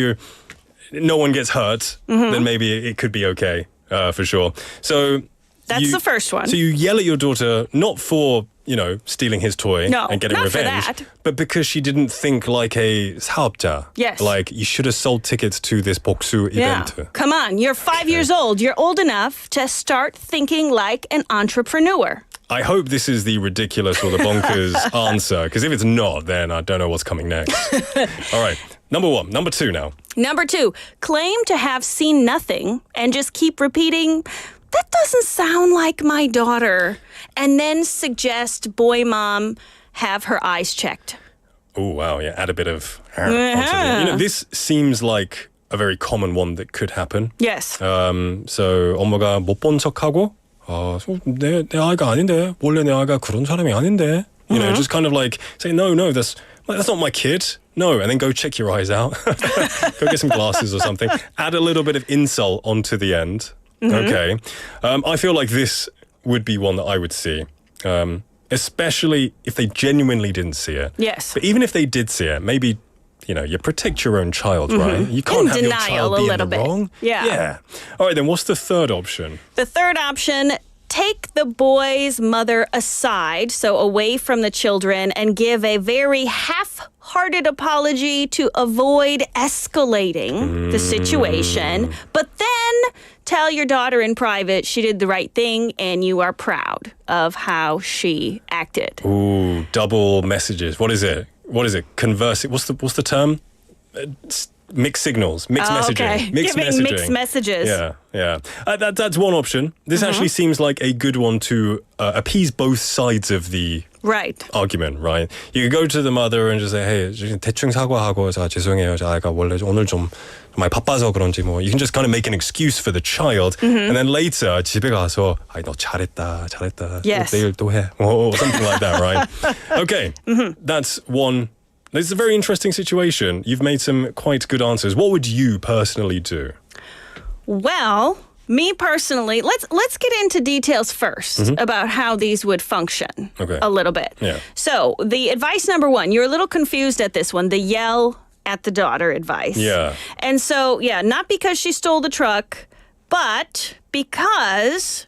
no one gets hurt, then maybe it could be okay, for sure. So that's the first one. So you yell at your daughter, not for, stealing his toy and getting not revenge, for that. but because she didn't think like a 사업자. Yes. Like, you should have sold tickets to this 복수 event. Come on, you're 5 years old. You're old enough to start thinking like an entrepreneur. I hope this is the ridiculous or the bonkers answer, because if it's not, then I don't know what's coming next. All right, number 1. Number 2 now. Number 2, claim to have seen nothing and just keep repeating, that doesn't sound like my daughter. And then suggest boy mom have her eyes checked. Oh, wow, yeah, add a bit of... this seems like a very common one that could happen. Yes. So 엄마가 못 본 척하고 내 아이가 아닌데, 원래 내 아이가 그런 사람이 아닌데. Just kind of like say, no, that's not my kid. No, and then go check your eyes out. Go get some glasses or something. Add a little bit of insult onto the end. Okay. I feel like this would be one that I would see. Especially if they genuinely didn't see it. Yes. But even if they did see it, maybe you protect your own child, right? You can't have your child be in the wrong. Yeah. All right, then what's the third option? The third option, take the boy's mother aside, so away from the children, and give a very half-hearted apology to avoid escalating the situation. But then tell your daughter in private she did the right thing and you are proud of how she acted. Ooh, double messages. What is it? Conversing. What's the term? Mixed signals, mixed messaging. Okay. Mixed Giving messaging. mixed messages. Yeah. That's one option. This actually seems like a good one to appease both sides of the argument, right? You could go to the mother and just say, hey, 대충 사과하고 죄송해요. 제가 원래 오늘 좀 많이 바빠서 그런지 뭐. You can just kind of make an excuse for the child, and then later 집에 가서, 너 잘했다. Yes. 내일 또 해. Or something like that, right? Okay, that's one. This is a very interesting situation. You've made some quite good answers. What would you personally do? Well, me personally, let's get into details first about how these would function a little bit. Yeah. So the advice number one, you're a little confused at this one, the yell at the daughter advice. Yeah. And so, not because she stole the truck, but because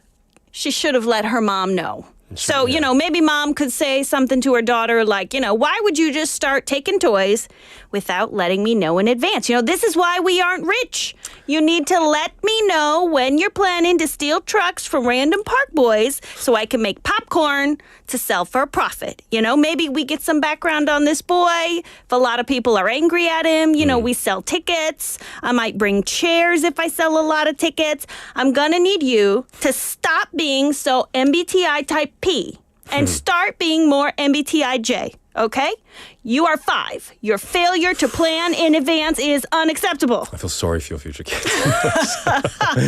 she should have let her mom know. So, maybe mom could say something to her daughter like, why would you just start taking toys without letting me know in advance? This is why we aren't rich. You need to let me know when you're planning to steal trucks from random park boys so I can make popcorn to sell for a profit. Maybe we get some background on this boy. If a lot of people are angry at him, we sell tickets. I might bring chairs if I sell a lot of tickets. I'm going to need you to stop being so MBTI type P and start being more MBTI J. Okay? You are 5. Your failure to plan in advance is unacceptable. I feel sorry for your future kids.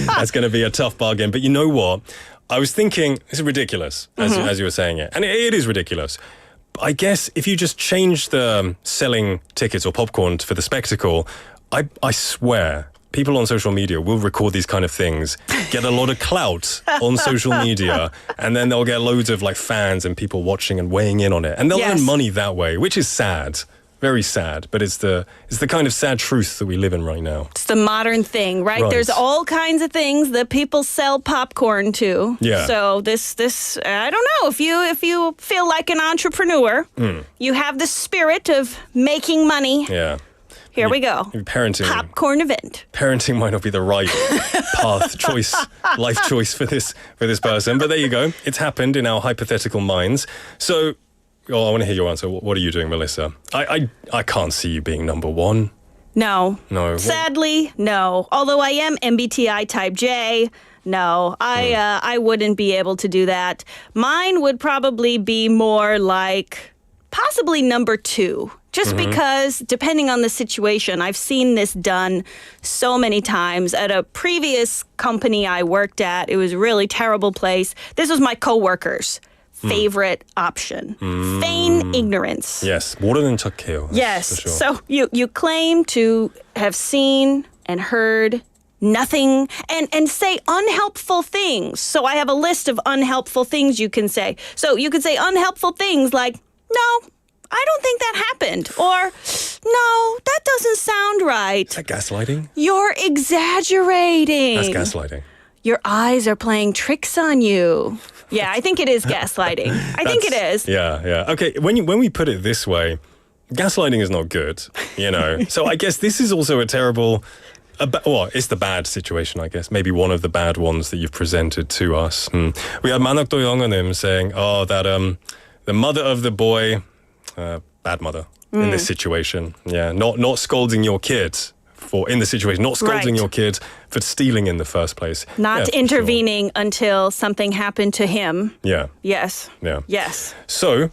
That's going to be a tough bargain. But you know what? I was thinking, this is ridiculous, as you were saying it. And it is ridiculous. But I guess if you just change the selling tickets or popcorn for the spectacle, I swear people on social media will record these kind of things, get a lot of clout on social media, and then they'll get loads of fans and people watching and weighing in on it. And they'll earn money that way, which is sad. Very sad, but it's the kind of sad truth that we live in right now. It's the modern thing, right? There's all kinds of things that people sell popcorn to. Yeah. So this I don't know, if you feel like an entrepreneur, you have the spirit of making money. Yeah. Here we go. Parenting. Popcorn event. Parenting might not be the right life choice for this person, but there you go. It's happened in our hypothetical minds. So, I want to hear your answer. What are you doing, Melissa? I can't see you being number one. No. Sadly, no. Although I am MBTI type J, no, I wouldn't be able to do that. Mine would probably be more like possibly number 2. Just because, depending on the situation, I've seen this done so many times. At a previous company I worked at, it was a really terrible place. This was my coworkers' favorite option. Feign ignorance. Yes, 모르는 척해요. Yes, for sure. So you claim to have seen and heard nothing and say unhelpful things. So I have a list of unhelpful things you can say. So you could say unhelpful things like, no, I don't think that happened. Or, no, that doesn't sound right. Is that gaslighting? You're exaggerating. That's gaslighting. Your eyes are playing tricks on you. Yeah, I think it is gaslighting. I think it is. Yeah. Okay, when we put it this way, gaslighting is not good, So I guess this is also a terrible... it's the bad situation, I guess. Maybe one of the bad ones that you've presented to us. We had 만학도 영어님 saying, that the mother of the boy... bad mother in this situation. Yeah, not scolding your kid in the situation, not scolding your kid for stealing in the first place. Not intervening until something happened to him. Yeah. Yes. Yeah. Yes. So,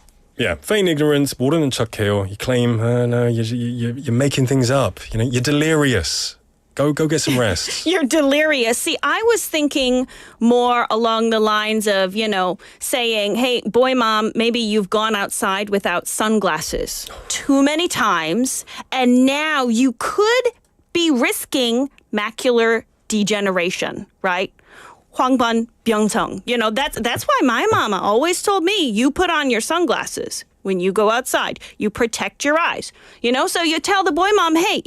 feign ignorance, 모르는 척해요. You claim, no, you're making things up. You're delirious. Go get some rest. You're delirious. See, I was thinking more along the lines of, saying, hey, boy, mom, maybe you've gone outside without sunglasses too many times, and now you could be risking macular degeneration, right? 황반 병성. That's why my mama always told me, you put on your sunglasses when you go outside. You protect your eyes. So you tell the boy mom, hey,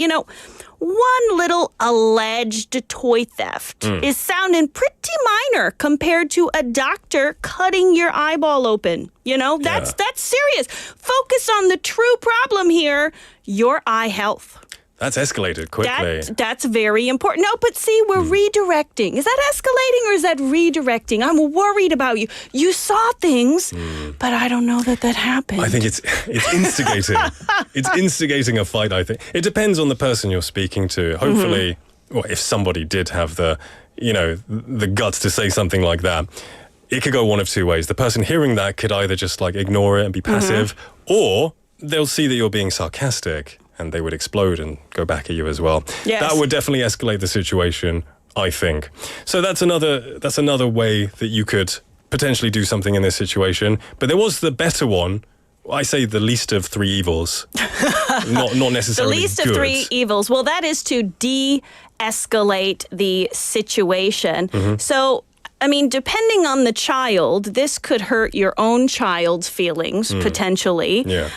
one little alleged toy theft is sounding pretty minor compared to a doctor cutting your eyeball open. That's serious. Focus on the true problem here, your eye health. That's escalated quickly. That's very important. No, but see, we're redirecting. Is that escalating or is that redirecting? I'm worried about you. You saw things, but I don't know that happened. I think it's instigating. It's instigating a fight, I think. It depends on the person you're speaking to. Hopefully, well, if somebody did have the guts to say something like that, it could go one of two ways. The person hearing that could either just ignore it and be passive, or they'll see that you're being sarcastic and they would explode and go back at you as well. Yes. That would definitely escalate the situation, I think. So that's another way that you could potentially do something in this situation. But there was the better one. I say the least of three evils. not necessarily the least good. of three evils. Well, that is to de-escalate the situation. So, depending on the child, this could hurt your own child's feelings, potentially. Yeah.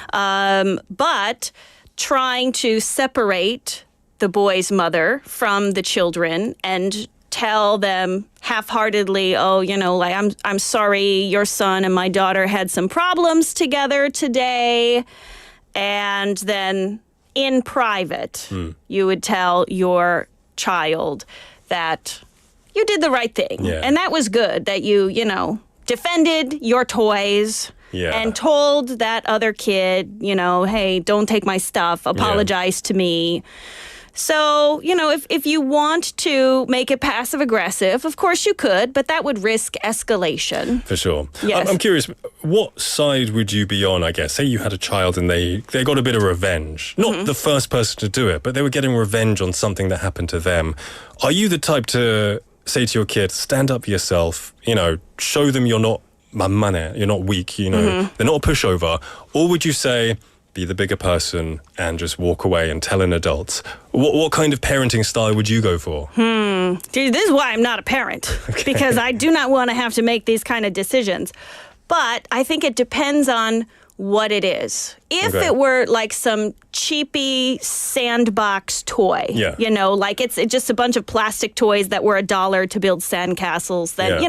But trying to separate the boy's mother from the children and tell them half-heartedly, I'm sorry, your son and my daughter had some problems together today. And then in private, you would tell your child that you did the right thing. Yeah. And that was good, that you defended your toys. Yeah. And told that other kid, hey, don't take my stuff, apologize to me. So, if you want to make it passive-aggressive, of course you could, but that would risk escalation. For sure. Yes. I'm curious, what side would you be on, I guess? Say you had a child and they got a bit of revenge. Not the first person to do it, but they were getting revenge on something that happened to them. Are you the type to say to your kid, stand up for yourself, show them you're not 만만해, you're not weak, they're not a pushover? Or would you say, be the bigger person and just walk away and tell an adult? What kind of parenting style would you go for? This is why I'm not a parent, because I do not want to have to make these kind of decisions. But I think it depends on what it is. If it were like some cheapy sandbox toy, it's just a bunch of plastic toys that were $1 to build sandcastles, then,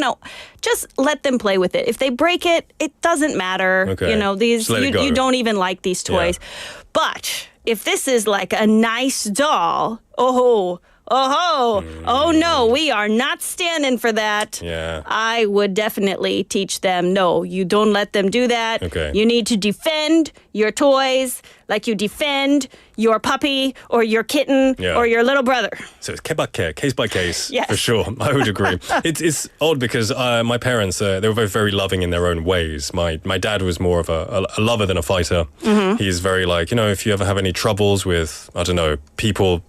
just let them play with it. If they break it, it doesn't matter. Okay. You don't even like these toys. Yeah. But if this is like a nice doll, oh no, we are not standing for that. Yeah. I would definitely teach them, no, you don't let them do that. Okay. You need to defend your toys like you defend your puppy or your kitten or your little brother. So it's case by case, Yes. for sure. I would agree. It's odd because my parents, they were both very loving in their own ways. My dad was more of a lover than a fighter. He's very if you ever have any troubles with, I don't know, people,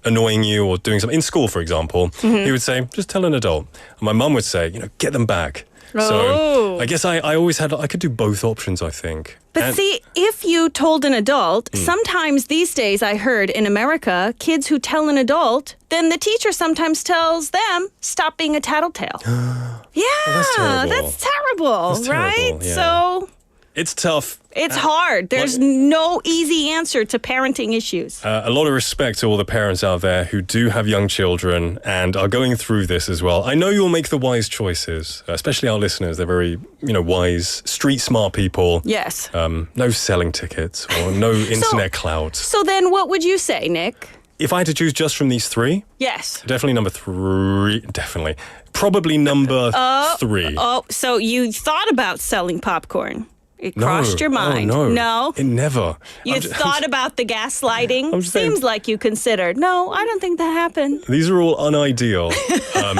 annoying you or doing something in school, for example, he would say, just tell an adult. And my mum would say, get them back. So I guess I always I could do both options, I think. But see, if you told an adult, sometimes these days I heard in America, kids who tell an adult, then the teacher sometimes tells them, stop being a tattletale. That's terrible, That's right? terrible, yeah. So it's tough. it's hard. There's no easy answer to parenting issues. A lot of respect to all the parents out there who do have young children and are going through this as well. I know you'll make the wise choices, especially our listeners. They're very, wise, street smart people. Yes. No selling tickets or no internet clout. So then what would you say, Nick? If I had to choose just from these three, Yes. definitely number three. Definitely. Probably number three. Oh, so you thought about selling popcorn. It crossed your mind. Oh, no. No? It never. You thought about the gaslighting? I'm just saying- Seems like you considered. No, I don't think that happened. These are all unideal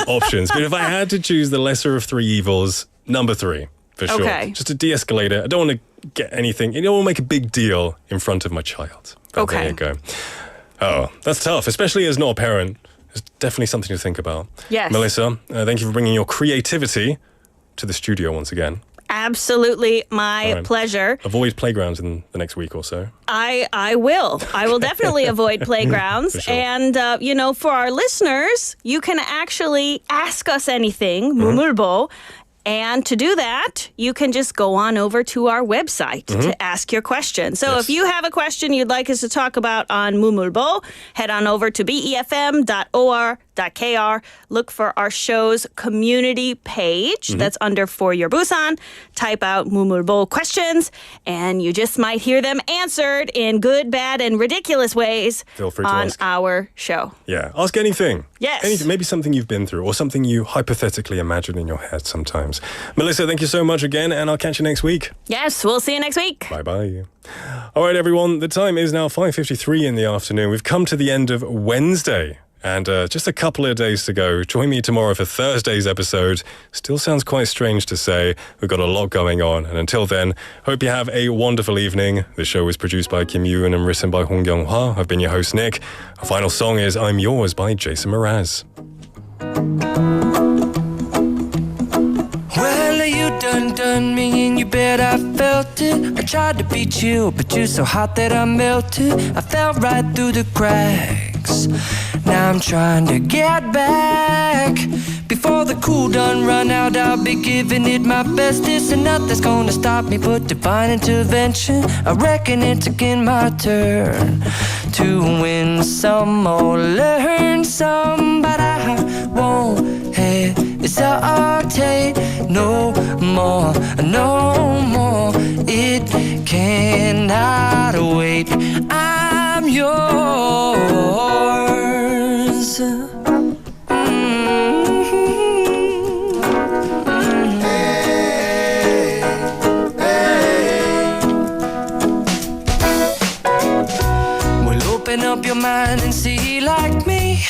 options. But if I had to choose the lesser of three evils, number three, for sure. Okay. Just to de-escalate it. I don't want to get anything, I don't want to make a big deal in front of my child. But Okay. there you go. Oh, that's tough, especially as not a parent. It's definitely something to think about. Yes. Melissa, thank you for bringing your creativity to the studio once again. Absolutely my All right. pleasure. Avoid playgrounds in the next week or so. I will. I will definitely avoid playgrounds. For sure. And, for our listeners, you can actually ask us anything, 물물보, And to do that, you can just go on over to our website to ask your question. So if you have a question you'd like us to talk about on Mumulbo, head on over to befm.or.kr. Look for our show's community page that's under For Your Busan. Type out Mumulbo questions, and you just might hear them answered in good, bad, and ridiculous ways Feel free to on ask. our show. Yeah, ask anything. Yes. Anything, maybe something you've been through or something you hypothetically imagine in your head sometimes. Melissa, thank you so much again, and I'll catch you next week. Yes, we'll see you next week. Bye-bye. All right, everyone, the time is now 5:53 in the afternoon. We've come to the end of Wednesday. And just a couple of days to go. Join me tomorrow for Thursday's episode. Still sounds quite strange to say. We've got a lot going on. And until then, hope you have a wonderful evening. The show was produced by Kim Yoon and written by Hong Kyung-hwa. I've been your host, Nick. Our final song is I'm Yours by Jason Mraz. Well, you done me and you bet I felt it. I tried to beat you, but you're so hot that I melted. I fell right through the cracks. Now I'm trying to get back. Before the cool done run out, I'll be giving it my best. This and nothing's gonna stop me but divine intervention. I reckon it's again my turn to win some or learn some, but I won't hesitate no more, no more. It cannot wait. I'm yours. Open up your mind and see like me.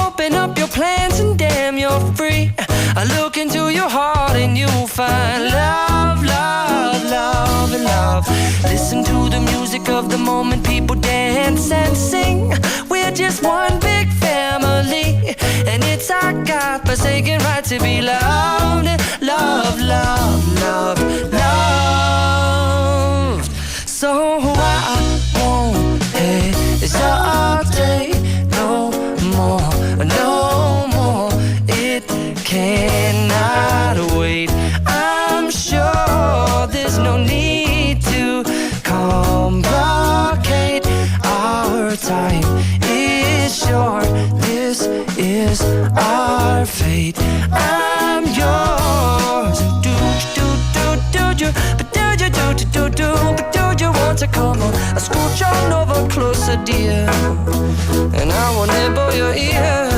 Open up your plans and damn, you're free. I look into your heart and you'll find love, love, love, and love. Listen to the music of the moment, people dance and sing. We're just one big family, and it's our God-forsaken right to be loved, love, love, love, loved. So I won't hesitate no more, no more. It cannot wait. I'm sure there's no need to complicate. Our time is short. This is our fate. I'm yours. Do you, but do you want to come on? I scooch on over closer, dear, and I will nibble your ear.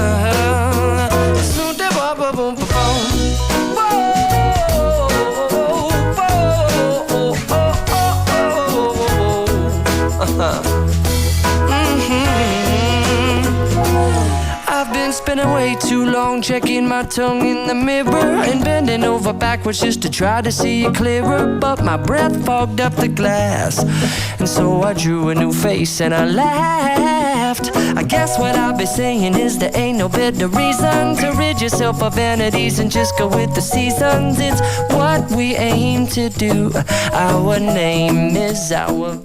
I've been spending way too long checking my tongue in the mirror and bending over backwards just to try to see it clearer, but my breath fogged up the glass, and so I drew a new face and I laughed. I guess what I'll be saying is there ain't no better reason to rid yourself of vanities and just go with the seasons. It's what we aim to do. Our name is our